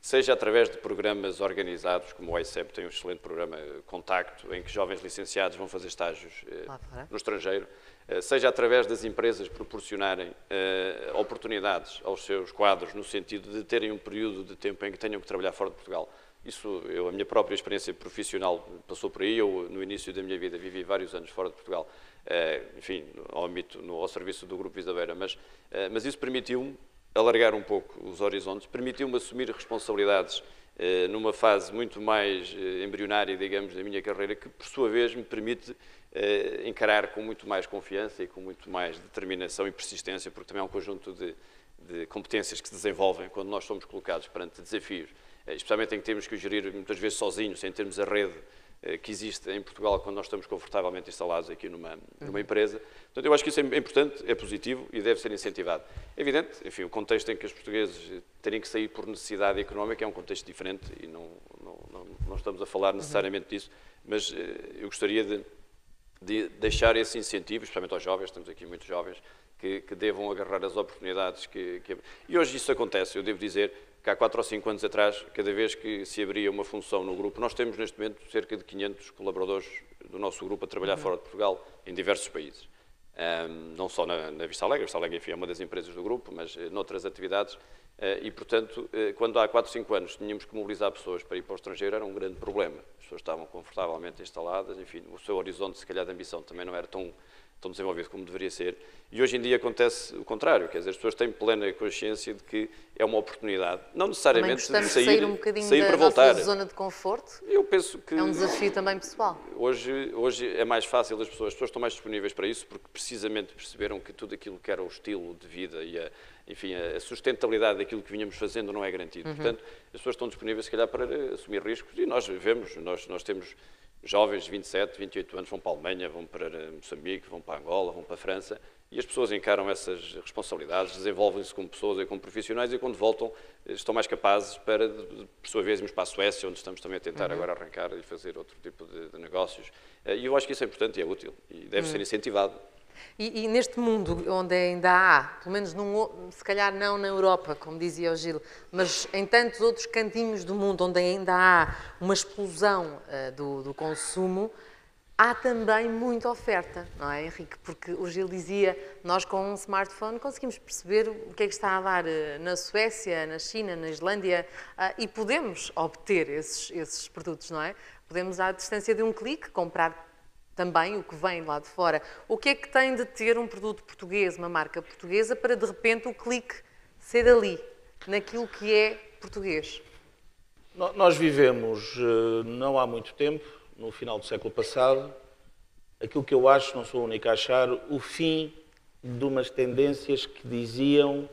seja através de programas organizados, como o ICEP tem um excelente programa Contacto, em que jovens licenciados vão fazer estágios no estrangeiro, seja através das empresas proporcionarem oportunidades aos seus quadros, no sentido de terem um período de tempo em que tenham que trabalhar fora de Portugal. A minha própria experiência profissional passou por aí. Eu, no início da minha vida, vivi vários anos fora de Portugal, enfim, ao serviço do Grupo Visabeira, mas isso permitiu-me alargar um pouco os horizontes, permitiu-me assumir responsabilidades numa fase muito mais embrionária, digamos, da minha carreira, que, por sua vez, me permite encarar com muito mais confiança e com muito mais determinação e persistência, porque também é um conjunto de competências que se desenvolvem quando nós somos colocados perante desafios, especialmente em que temos que o gerir muitas vezes sozinhos, sem termos a rede que existe em Portugal quando nós estamos confortavelmente instalados aqui numa empresa. Portanto, eu acho que isso é importante, é positivo e deve ser incentivado. É evidente, enfim, o contexto em que os portugueses terem que sair por necessidade económica é um contexto diferente e não estamos a falar necessariamente disso, mas eu gostaria de deixar esse incentivo, especialmente aos jovens, estamos aqui muitos jovens, que devam agarrar as oportunidades E hoje isso acontece, eu devo dizer que há 4 ou 5 anos atrás, cada vez que se abria uma função no grupo, nós temos neste momento cerca de 500 colaboradores do nosso grupo a trabalhar fora de Portugal, em diversos países. Não só na Vista Alegre, a Vista Alegre, enfim, é uma das empresas do grupo, mas noutras atividades. E, portanto, quando há 4 ou 5 anos tínhamos que mobilizar pessoas para ir para o estrangeiro, era um grande problema. As pessoas estavam confortavelmente instaladas, enfim, o seu horizonte, se calhar, de ambição também não era tão desenvolvido como deveria ser. E hoje em dia acontece o contrário, quer dizer, as pessoas têm plena consciência de que é uma oportunidade, não necessariamente de sair um bocadinho sair da para voltar. Nossa zona de conforto. Eu penso que é um desafio também pessoal. Hoje é mais fácil, as pessoas estão mais disponíveis para isso, porque precisamente perceberam que tudo aquilo que era o estilo de vida e a sustentabilidade daquilo que vinhamos fazendo não é garantido. Portanto, as pessoas estão disponíveis, se calhar, para assumir riscos, e nós vemos, nós temos jovens de 27, 28 anos, vão para a Alemanha, vão para Moçambique, vão para Angola, vão para a França, e as pessoas encaram essas responsabilidades, desenvolvem-se como pessoas e como profissionais, e quando voltam estão mais capazes para, por sua vez, irmos para a Suécia, onde estamos também a tentar agora arrancar e fazer outro tipo de negócios. E eu acho que isso é importante e é útil, e deve ser incentivado. E neste mundo onde ainda há, pelo menos se calhar não na Europa, como dizia o Gil, mas em tantos outros cantinhos do mundo onde ainda há uma explosão do consumo, há também muita oferta, não é, Henrique? Porque o Gil dizia, nós com um smartphone conseguimos perceber o que é que está a dar na Suécia, na China, na Islândia, e podemos obter esses produtos, não é? Podemos, à distância de um clique, comprar também o que vem lá de fora. O que é que tem de ter um produto português, uma marca portuguesa, para de repente o clique ser ali, naquilo que é português? Nós vivemos, não há muito tempo, no final do século passado, aquilo que eu acho, não sou o único a achar, o fim de umas tendências que diziam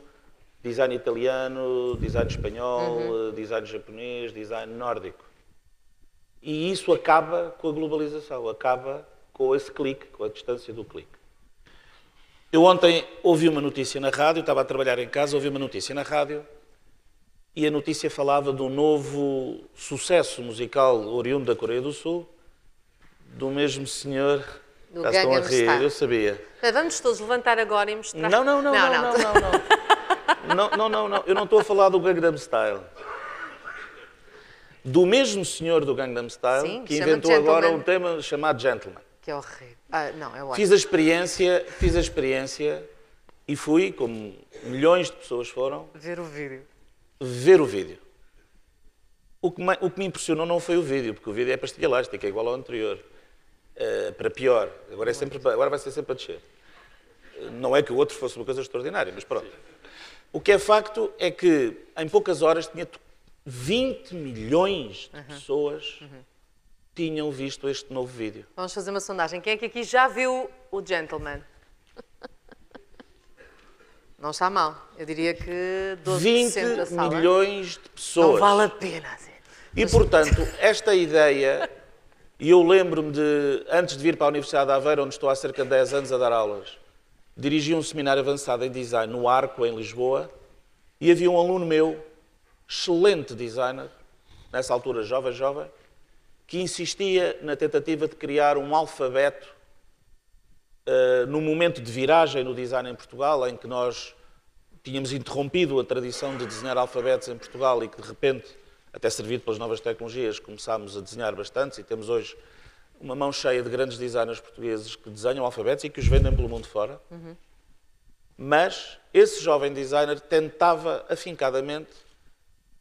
design italiano, design espanhol, design japonês, design nórdico. E isso acaba com a globalização, acaba com esse clique, com a distância do clique. Eu ontem ouvi uma notícia na rádio, estava a trabalhar em casa, ouvi uma notícia na rádio e a notícia falava de um novo sucesso musical oriundo da Coreia do Sul, do mesmo senhor. Do Já estão a Gangnam rir, Style. eu sabia. Vamos todos levantar agora e mostrar. Não. Eu não estou a falar do Gangnam Style. Do mesmo senhor do Gangnam Style, Sim, que chama inventou agora Gentleman. um tema chamado Gentleman. Que é horrível. Não, é ótimo. Fiz a experiência e fui, como milhões de pessoas foram, Ver o vídeo. ver o vídeo. O que me impressionou não foi o vídeo, porque o vídeo é pastilha elástica, é igual ao anterior. Para pior. Agora vai ser sempre a descer. Não é que o outro fosse uma coisa extraordinária, mas pronto. O que é facto é que em poucas horas tinha 20 milhões de pessoas tinham visto este novo vídeo. Vamos fazer uma sondagem. Quem é que aqui já viu o Gentleman? Não está mal. Eu diria que 12% da 20 sala. milhões de pessoas. Não vale a pena. Zé. E, portanto, esta ideia, e eu lembro-me de, antes de vir para a Universidade de Aveiro, onde estou há cerca de 10 anos a dar aulas, dirigi um seminário avançado em design no Arco, em Lisboa, e havia um aluno meu, excelente designer, nessa altura jovem, que insistia na tentativa de criar um alfabeto no momento de viragem no design em Portugal, em que nós tínhamos interrompido a tradição de desenhar alfabetos em Portugal e que, de repente, até servido pelas novas tecnologias, começámos a desenhar bastantes e temos hoje uma mão cheia de grandes designers portugueses que desenham alfabetos e que os vendem pelo mundo fora. Mas esse jovem designer tentava afincadamente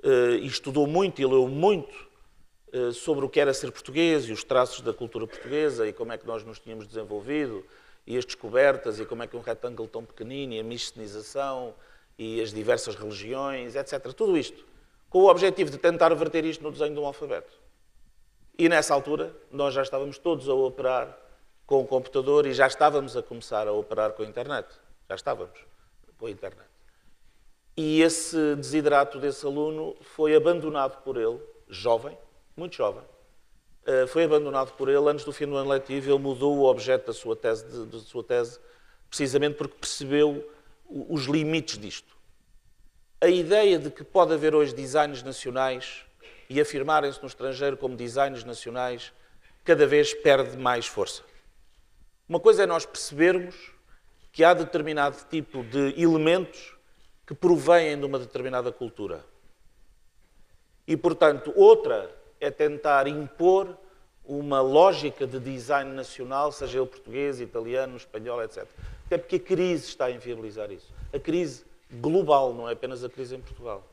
e estudou muito e leu muito sobre o que era ser português e os traços da cultura portuguesa e como é que nós nos tínhamos desenvolvido e as descobertas e como é que um retângulo tão pequenino e a micenização e as diversas religiões, etc. Tudo isto com o objetivo de tentar verter isto no desenho de um alfabeto. E nessa altura nós já estávamos todos a operar com o computador e já estávamos a começar a operar com a internet. Já estávamos com a internet. E esse desidrato desse aluno foi abandonado por ele, jovem, muito jovem, foi abandonado por ele antes do fim do ano letivo. Ele mudou o objeto da sua tese precisamente porque percebeu os limites disto. A ideia de que pode haver hoje designs nacionais e afirmarem-se no estrangeiro como designs nacionais cada vez perde mais força. Uma coisa é nós percebermos que há determinado tipo de elementos que provêm de uma determinada cultura. E, portanto, outra é tentar impor uma lógica de design nacional, seja ele português, italiano, espanhol, etc. Até porque a crise está a inviabilizar isso. A crise global, não é apenas a crise em Portugal.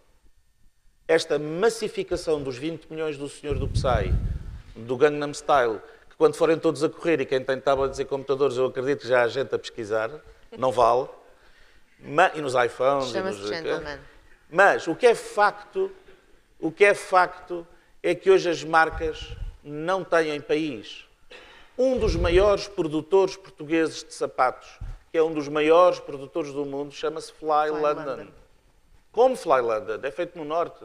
Esta massificação dos 20 milhões do senhor do Psy, do Gangnam Style, que quando forem todos a correr e quem tem tablets e computadores, eu acredito que já há gente a pesquisar, não vale, e nos iPhones... Chama-se Gentleman. Mas o que é facto é que hoje as marcas não têm país. Um dos maiores produtores portugueses de sapatos, que é um dos maiores produtores do mundo, chama-se Fly London. Como Fly London? É feito no Norte.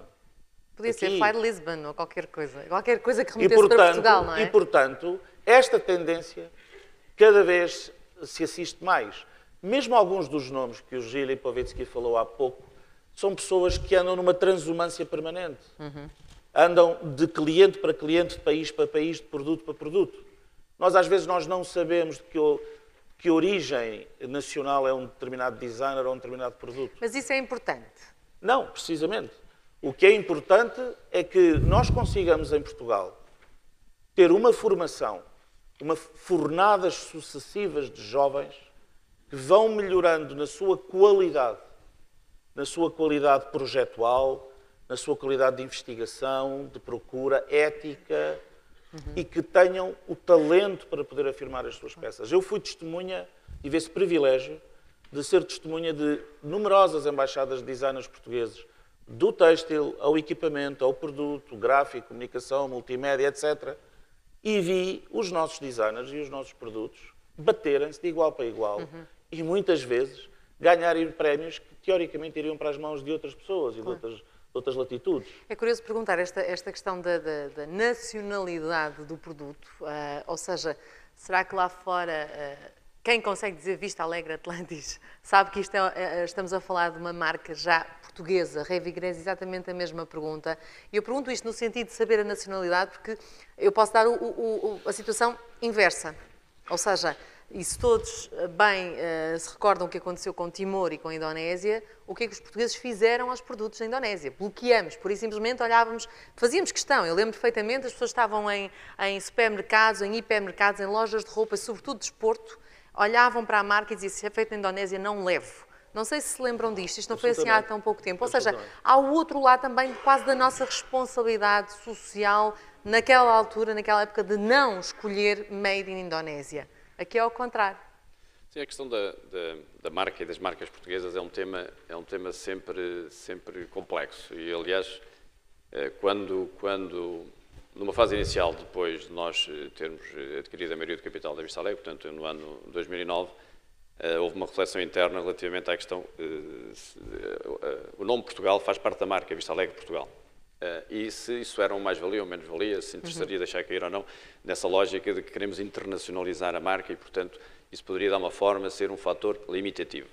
Podia ser Aqui. Fly Lisbon ou qualquer coisa. Qualquer coisa que remetesse para Portugal, não é? E, portanto, esta tendência cada vez se assiste mais. Mesmo alguns dos nomes que o Gil Lipovetsky falou há pouco são pessoas que andam numa transumância permanente. Andam de cliente para cliente, de país para país, de produto para produto. Nós, às vezes, nós não sabemos de que origem nacional é um determinado designer ou um determinado produto. Mas isso é importante. Não, precisamente. O que é importante é que nós consigamos, em Portugal, ter uma formação, fornadas sucessivas de jovens que vão melhorando na sua qualidade projetual, na sua qualidade de investigação, de procura, ética, e que tenham o talento para poder afirmar as suas peças. Eu fui testemunha, tive esse privilégio de ser testemunha de numerosas embaixadas de designers portugueses, do têxtil ao equipamento, ao produto, gráfico, comunicação, multimédia, etc., e vi os nossos designers e os nossos produtos baterem-se de igual para igual e muitas vezes ganharem prémios que teoricamente iriam para as mãos de outras pessoas e de outras latitudes. É curioso perguntar esta questão da nacionalidade do produto, ou seja, será que lá fora quem consegue dizer Vista Alegre Atlantis sabe que estamos a falar de uma marca já portuguesa? Revigrés exatamente a mesma pergunta. E eu pergunto isto no sentido de saber a nacionalidade, porque eu posso dar a situação inversa, ou seja, e se todos bem se recordam o que aconteceu com Timor e com a Indonésia, o que é que os portugueses fizeram aos produtos da Indonésia? Bloqueamos, por isso simplesmente olhávamos, fazíamos questão, eu lembro perfeitamente, as pessoas estavam em supermercados, em hipermercados, em lojas de roupa, sobretudo de desporto, olhavam para a marca e diziam, se é feito na Indonésia, não levo. Não sei se se lembram disto, isto não foi assim há tão pouco tempo. Ou seja, há o outro lado também quase da nossa responsabilidade social naquela altura, naquela época, de não escolher Made in Indonésia. Aqui é ao contrário. Sim, a questão da marca e das marcas portuguesas é um tema sempre complexo. E, aliás, quando numa fase inicial, depois de nós termos adquirido a maioria do capital da Vista Alegre, portanto, no ano 2009, houve uma reflexão interna relativamente à questão, o nome Portugal faz parte da marca Vista Alegre Portugal. E se isso era uma mais-valia ou menos-valia, se interessaria deixar cair ou não, nessa lógica de que queremos internacionalizar a marca e, portanto, isso poderia dar uma forma, ser um fator limitativo.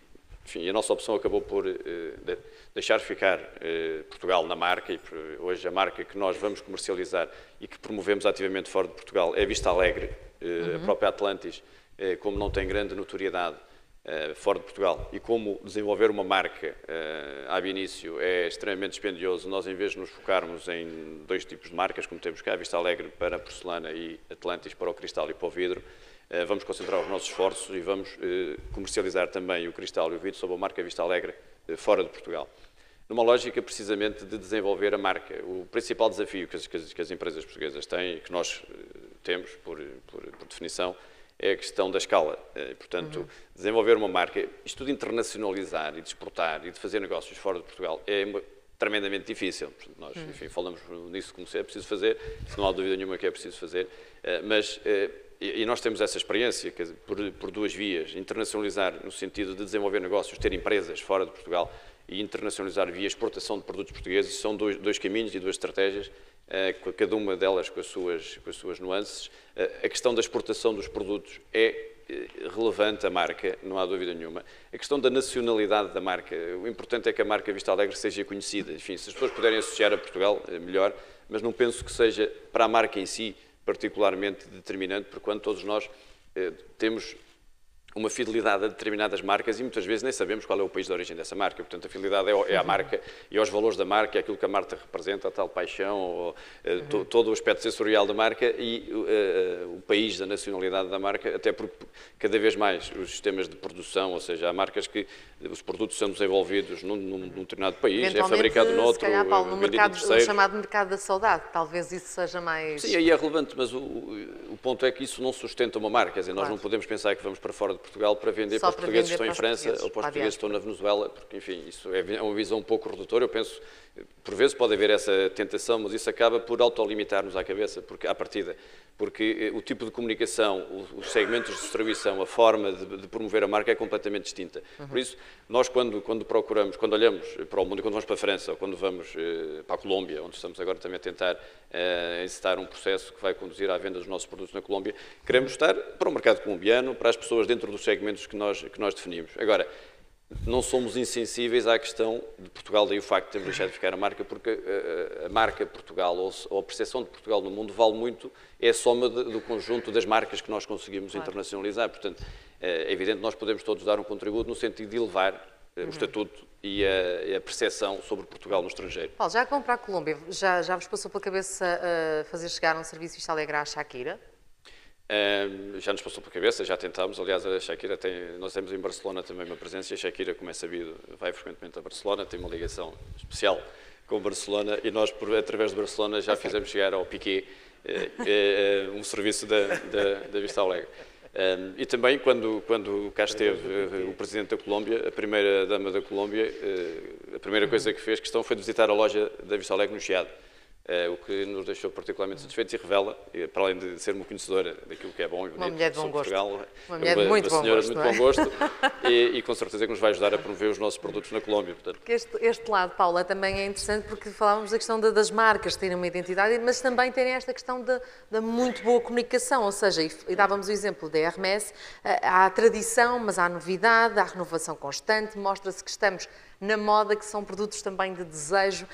Enfim, a nossa opção acabou por deixar ficar Portugal na marca e hoje a marca que nós vamos comercializar e que promovemos ativamente fora de Portugal é Vista Alegre, a própria Atlantis, como não tem grande notoriedade fora de Portugal e como desenvolver uma marca ab início é extremamente dispendioso, nós em vez de nos focarmos em dois tipos de marcas, como temos cá, Vista Alegre para a porcelana e Atlantis para o cristal e para o vidro, vamos concentrar os nossos esforços e vamos comercializar também o cristal e o vidro sob a marca Vista Alegre fora de Portugal. Numa lógica precisamente de desenvolver a marca. O principal desafio que as empresas portuguesas têm, que nós temos por definição, é a questão da escala. Portanto, desenvolver uma marca, isto de internacionalizar e de exportar e de fazer negócios fora de Portugal é tremendamente difícil. Portanto, nós, enfim, falamos nisso como se é preciso fazer, se não há dúvida nenhuma que é preciso fazer, e nós temos essa experiência por duas vias, internacionalizar no sentido de desenvolver negócios, ter empresas fora de Portugal e internacionalizar via exportação de produtos portugueses, são dois caminhos e duas estratégias, cada uma delas com as suas nuances. A questão da exportação dos produtos é relevante à marca, não há dúvida nenhuma. A questão da nacionalidade da marca, o importante é que a marca Vista Alegre seja conhecida. Enfim, se as pessoas puderem associar a Portugal, melhor, mas não penso que seja para a marca em si particularmente determinante, porquanto todos nós temos uma fidelidade a determinadas marcas e muitas vezes nem sabemos qual é o país de origem dessa marca. Portanto, a fidelidade é à marca e aos valores da marca, é aquilo que a marca representa, a tal paixão, ou, todo o aspecto sensorial da marca e o país da nacionalidade da marca, até porque cada vez mais os sistemas de produção, ou seja, há marcas que os produtos são desenvolvidos num determinado país, é fabricado noutro, se calhar, Paulo, no mercado, terceiro. O chamado mercado da saudade, talvez isso seja mais... Sim, aí é relevante, mas o ponto é que isso não sustenta uma marca, quer dizer, nós não podemos pensar que vamos para fora de Portugal para vender para os portugueses que estão em França ou para os portugueses que estão na Venezuela, porque, enfim, isso é uma visão um pouco redutora. Eu penso, por vezes pode haver essa tentação, mas isso acaba por autolimitar-nos à cabeça, à partida, porque o tipo de comunicação, os segmentos de distribuição, a forma de promover a marca é completamente distinta. Por isso, nós quando procuramos, quando olhamos para o mundo, quando vamos para a França ou quando vamos para a Colômbia, onde estamos agora também a tentar incitar um processo que vai conduzir à venda dos nossos produtos na Colômbia, queremos estar para o mercado colombiano, para as pessoas dentro dos segmentos que nós definimos. Agora, não somos insensíveis à questão de Portugal, daí o facto de termos deixado de ficar a marca, porque a marca Portugal ou a percepção de Portugal no mundo vale muito, é a soma do conjunto das marcas que nós conseguimos internacionalizar. Portanto, é evidente que nós podemos todos dar um contributo no sentido de elevar o estatuto e a percepção sobre Portugal no estrangeiro. Paulo, já que vão para a Colômbia, já vos passou pela cabeça fazer chegar um serviço Vista Alegre à Shakira? Já nos passou pela cabeça, já tentámos. Aliás, a Shakira nós temos em Barcelona também uma presença e a Shakira, como é sabido, vai frequentemente a Barcelona, tem uma ligação especial com Barcelona e nós, através de Barcelona, já fizemos chegar ao Piqué um serviço da Vista Alegre. E também, quando cá esteve o Presidente da Colômbia, a Primeira-Dama da Colômbia, a primeira coisa que fez questão foi de visitar a loja da Vista Alegre no Chiado. o que nos deixou particularmente satisfeitos e revela, para além de ser uma conhecedora daquilo que é bom e bonito mulher de bom sobre gosto. Portugal, Uma mulher de muito bom senhora gosto, de não muito é? bom gosto e com certeza que nos vai ajudar a promover os nossos produtos na Colômbia. Portanto, Porque este lado, Paula, também é interessante porque falávamos da questão das marcas terem uma identidade, mas também terem esta questão da muito boa comunicação, ou seja, e dávamos o exemplo da Hermès, há a tradição, mas há a novidade, há a renovação constante, mostra-se que estamos na moda, que são produtos também de desejo,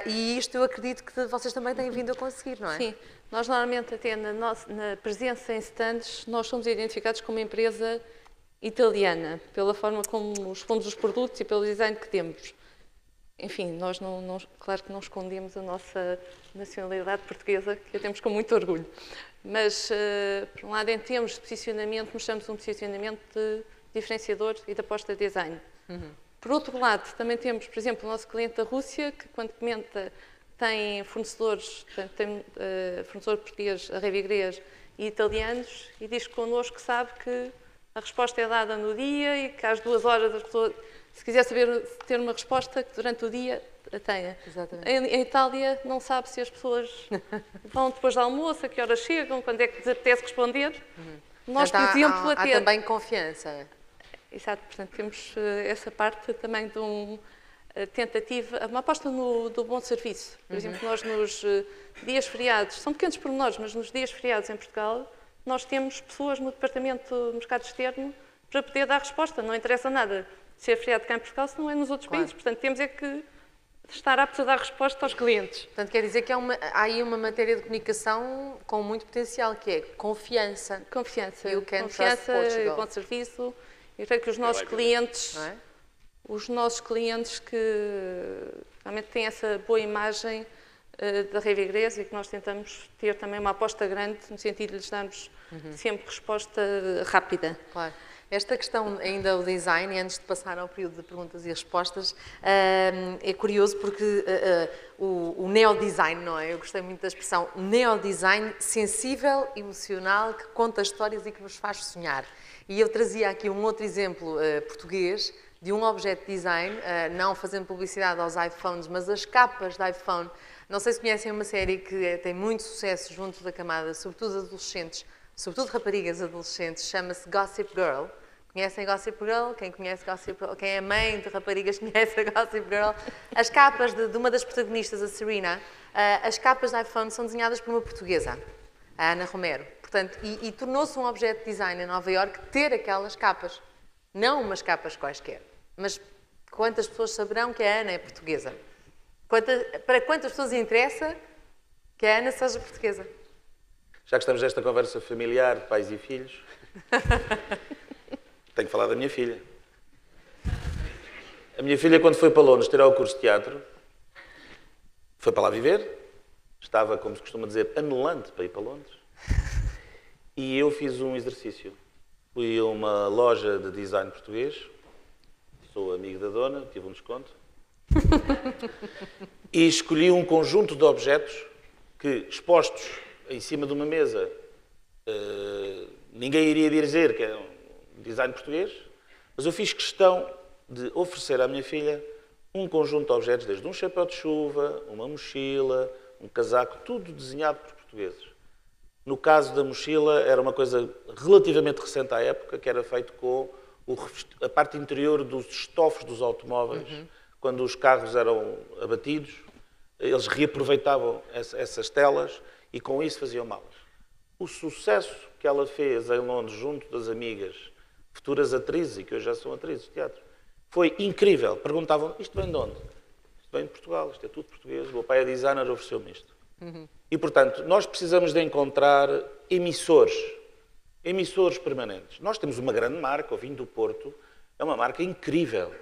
e isto eu acredito que vocês também têm vindo a conseguir, não é? Sim, nós normalmente até na presença em stands, nós somos identificados como uma empresa italiana, pela forma como expomos os produtos e pelo design que temos. Enfim, nós claro que não escondemos a nossa nacionalidade portuguesa, que a temos com muito orgulho. Mas, por um lado, em termos de posicionamento, mostramos um posicionamento de diferenciador e de aposta de design. Por outro lado, também temos, por exemplo, o nosso cliente da Rússia, que quando comenta tem fornecedores, fornecedor português, a Revigrês, e italianos, e diz que connosco sabe que a resposta é dada no dia e que às 2 horas as pessoas, se quiser saber ter uma resposta, que durante o dia a tenha. Exatamente. Em Itália não sabe se as pessoas vão depois do almoço, a que horas chegam, quando é que lhes apetece responder. Nós, por Portanto, exemplo, há até... também confiança. Exato, portanto, temos essa parte também de tentativa, uma aposta do bom serviço. Por exemplo, nós nos dias feriados, são pequenos pormenores, mas nos dias feriados em Portugal, nós temos pessoas no Departamento de Mercado Externo para poder dar resposta. Não interessa nada ser feriado cá em Portugal se não é nos outros países. Portanto, temos é que estar aptos a dar resposta aos clientes. Portanto, quer dizer que há aí uma matéria de comunicação com muito potencial, que é confiança. Confiança. You can trust Confiança, Portugal. bom serviço. Eu creio que os nossos clientes... Não é? Os nossos clientes que realmente têm essa boa imagem da Revigrês e que nós tentamos ter também uma aposta grande no sentido de lhes darmos sempre resposta rápida. Claro. Esta questão ainda o design, e antes de passar ao período de perguntas e respostas, é curioso porque o neodesign, não é? Eu gostei muito da expressão neodesign sensível, emocional, que conta histórias e que nos faz sonhar. E eu trazia aqui um outro exemplo português de um objeto de design, não fazendo publicidade aos iPhones, mas as capas de iPhone. Não sei se conhecem uma série que tem muito sucesso junto da camada, sobretudo adolescentes, sobretudo raparigas adolescentes, chama-se Gossip Girl. Conhecem Gossip Girl? Quem conhece Gossip Girl? Quem é mãe de raparigas conhece a Gossip Girl? As capas de uma das protagonistas, a Serena, as capas de iPhone são desenhadas por uma portuguesa, a Ana Romero. Portanto, e tornou-se um objeto de design em Nova Iorque ter aquelas capas. Não umas capas quaisquer, mas quantas pessoas saberão que a Ana é portuguesa? Para quantas pessoas interessa que a Ana seja portuguesa? Já que estamos nesta conversa familiar de pais e filhos, tenho que falar da minha filha. A minha filha, quando foi para Londres tirar o curso de teatro, foi para lá viver, estava, como se costuma dizer, anulante para ir para Londres. E eu fiz um exercício. Fui a uma loja de design português, sou amigo da dona, tive um desconto, e escolhi um conjunto de objetos que, expostos em cima de uma mesa, ninguém iria dizer que é um design português, mas eu fiz questão de oferecer à minha filha um conjunto de objetos, desde um chapéu de chuva, uma mochila, um casaco, tudo desenhado por portugueses. No caso da mochila, era uma coisa relativamente recente à época, que era feito com a parte interior dos estofos dos automóveis. Quando os carros eram abatidos, eles reaproveitavam essas telas e com isso faziam malas. O sucesso que ela fez em Londres, junto das amigas, futuras atrizes, e que hoje já são atrizes de teatro, foi incrível. Perguntavam, isto vem de onde? Isto vem de Portugal, isto é tudo português. O meu pai é designer, ofereceu-me isto. E, portanto, nós precisamos de encontrar emissores permanentes. Nós temos uma grande marca, o vinho do Porto, é uma marca incrível.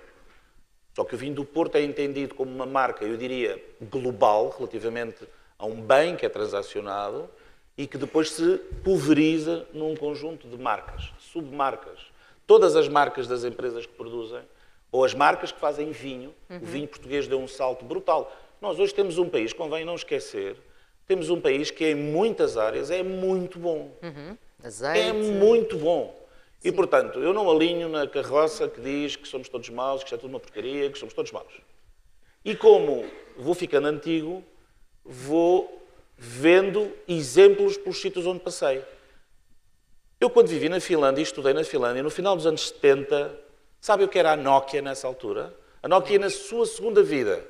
Só que o vinho do Porto é entendido como uma marca, eu diria, global, relativamente a um bem que é transacionado e que depois se pulveriza num conjunto de marcas, submarcas. Todas as marcas das empresas que produzem, ou as marcas que fazem vinho, o vinho português deu um salto brutal. Nós hoje temos um país, convém não esquecer, temos um país que em muitas áreas é muito bom. Azeite. É muito bom. E, portanto, eu não alinho na carroça que diz que somos todos maus, que isto é tudo uma porcaria, que somos todos maus. E como vou ficando antigo, vou vendo exemplos pelos sítios onde passei. Eu, quando vivi na Finlândia e estudei na Finlândia, no final dos anos 70, sabe o que era a Nokia nessa altura? A Nokia, na sua segunda vida,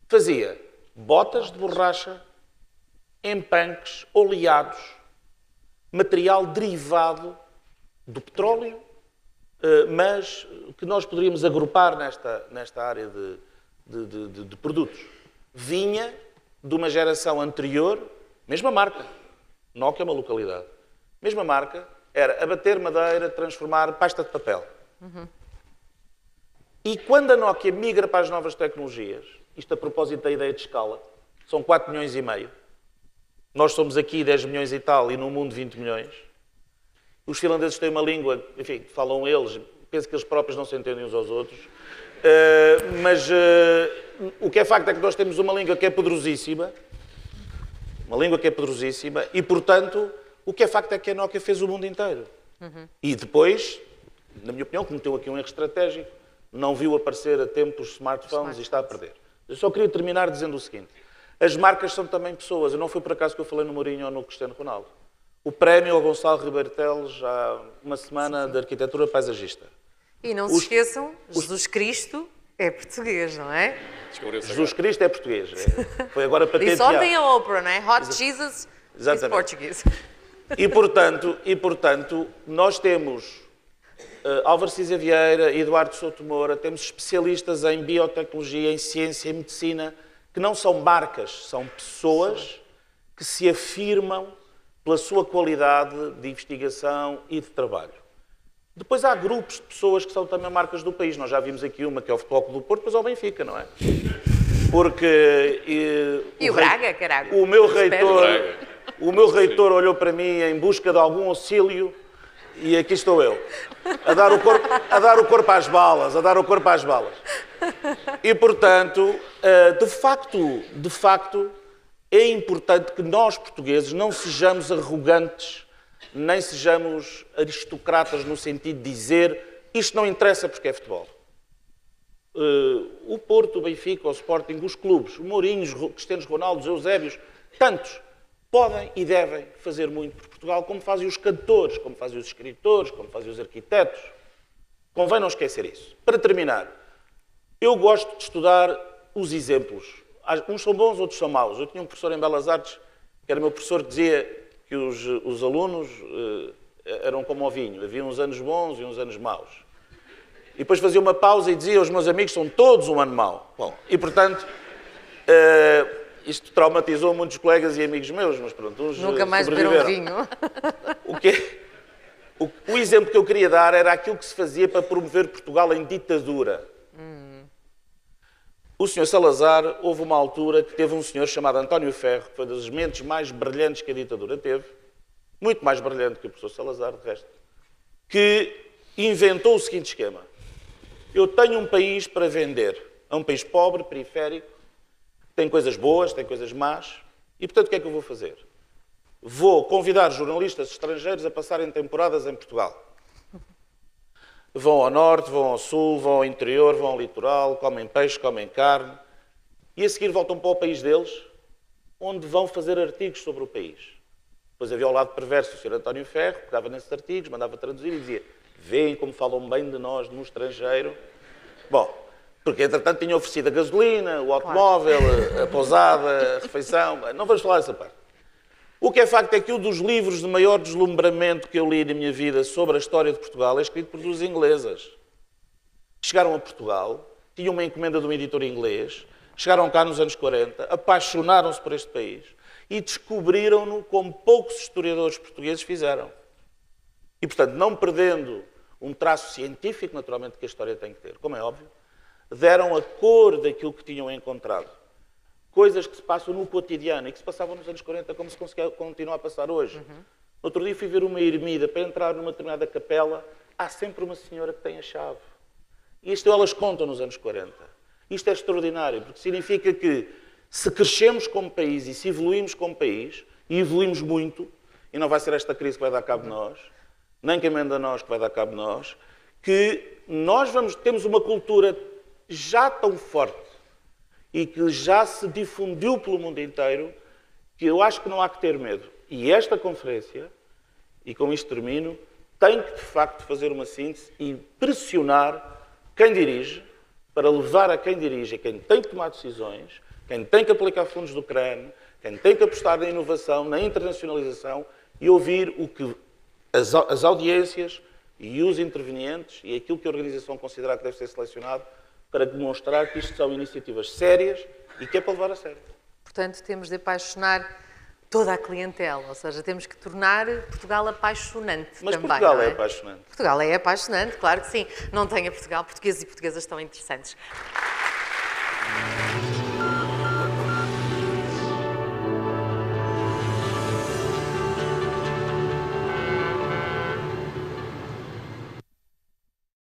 fazia botas de borracha, empanques, oleados, material derivado do petróleo, mas que nós poderíamos agrupar nesta área de produtos. Vinha de uma geração anterior, mesma marca. Nokia é uma localidade. Mesma marca, era abater madeira, transformar pasta de papel. E quando a Nokia migra para as novas tecnologias, isto a propósito da ideia de escala, são 4 milhões e meio. Nós somos aqui 10 milhões e tal e no mundo 20 milhões. Os finlandeses têm uma língua, enfim, falam eles, penso que eles próprios não se entendem uns aos outros. Mas o que é facto é que nós temos uma língua que é poderosíssima. Uma língua que é poderosíssima e, portanto, o que é facto é que a Nokia fez o mundo inteiro. E depois, na minha opinião, cometeu aqui um erro estratégico, não viu aparecer a tempo os smartphones e está a perder. Eu só queria terminar dizendo o seguinte. As marcas são também pessoas. Eu não foi por acaso que eu falei no Mourinho ou no Cristiano Ronaldo. O prémio ao Gonçalo Ribeiro Teles há uma semana de arquitetura paisagista. E não se esqueçam, Jesus Cristo é português, não é? Jesus Cristo é português. Foi agora E patenteado. só tem a ópera, não é? Hot Jesus is português. E, portanto, nós temos Álvaro Cisa Vieira, Eduardo Souto Moura, temos especialistas em biotecnologia, em ciência, em medicina, que não são marcas, são pessoas que se afirmam pela sua qualidade de investigação e de trabalho. Depois há grupos de pessoas que são também marcas do país. Nós já vimos aqui uma que é o Futebol Clube do Porto, depois ao Benfica, não é? Porque... E o Braga, caralho. O meu reitor olhou para mim em busca de algum auxílio e aqui estou eu, a dar o corpo às balas, E, portanto, de facto, é importante que nós, portugueses, não sejamos arrogantes, nem sejamos aristocratas no sentido de dizer isto não interessa porque é futebol. O Porto, o Benfica, o Sporting, os clubes, o Mourinho, os Cristianos Ronaldo, os Eusébios, tantos, podem e devem fazer muito por Portugal, como fazem os cantores, como fazem os escritores, como fazem os arquitetos. Convém não esquecer isso. Para terminar, eu gosto de estudar os exemplos. Uns são bons, outros são maus. Eu tinha um professor em Belas Artes, que era meu professor, que dizia que os alunos eram como o vinho. Havia uns anos bons e uns anos maus. E depois fazia uma pausa e dizia, os meus amigos são todos um ano mau. Bom, e portanto, isto traumatizou muitos colegas e amigos meus, mas pronto, uns nunca mais beberam vinho. O exemplo que eu queria dar era aquilo que se fazia para promover Portugal em ditadura. O Sr. Salazar, houve uma altura que teve um senhor chamado António Ferro, que foi das mentes mais brilhantes que a ditadura teve, muito mais brilhante que o professor Salazar, de resto, que inventou o seguinte esquema. Eu tenho um país para vender. É um país pobre, periférico, tem coisas boas, tem coisas más, e portanto o que é que eu vou fazer? Vou convidar jornalistas estrangeiros a passarem temporadas em Portugal. Vão ao norte, vão ao sul, vão ao interior, vão ao litoral, comem peixe, comem carne, e a seguir voltam para o país deles, onde vão fazer artigos sobre o país. Depois havia ao lado perverso o Sr. António Ferro, pegava nesses artigos, mandava traduzir e dizia: veem como falam bem de nós no estrangeiro. Bom, porque entretanto tinha oferecido a gasolina, o automóvel, a pousada, a refeição. Não vamos falar dessa parte. O que é facto é que um dos livros de maior deslumbramento que eu li na minha vida sobre a história de Portugal é escrito por duas inglesas. Chegaram a Portugal, tinham uma encomenda de um editor inglês, chegaram cá nos anos 40, apaixonaram-se por este país e descobriram-no como poucos historiadores portugueses fizeram. E, portanto, não perdendo um traço científico, naturalmente, que a história tem que ter, como é óbvio, deram a cor daquilo que tinham encontrado. Coisas que se passam no cotidiano e que se passavam nos anos 40 como se continua a passar hoje. Outro dia fui ver uma ermida, para entrar numa determinada capela, há sempre uma senhora que tem a chave. E isto elas contam nos anos 40. Isto é extraordinário, porque significa que se crescemos como país e se evoluímos como país, e evoluímos muito, e não vai ser esta crise que vai dar cabo de nós, nem quem manda a nós que vai dar cabo de nós, que nós temos uma cultura já tão forte e que já se difundiu pelo mundo inteiro, que eu acho que não há que ter medo. E esta conferência, e com isto termino, tem que, de facto, fazer uma síntese e pressionar quem dirige, para levar a quem dirige, a quem tem que tomar decisões, quem tem que aplicar fundos do CRAN, quem tem que apostar na inovação, na internacionalização, e ouvir o que as audiências e os intervenientes e aquilo que a organização considerar que deve ser selecionado para demonstrar que isto são iniciativas sérias e que é para levar a sério. Portanto, temos de apaixonar toda a clientela, ou seja, temos que tornar Portugal apaixonante Mas também. Portugal não é apaixonante. Portugal é apaixonante, claro que sim. Não tenha Portugal, portugueses e portuguesas estão interessantes.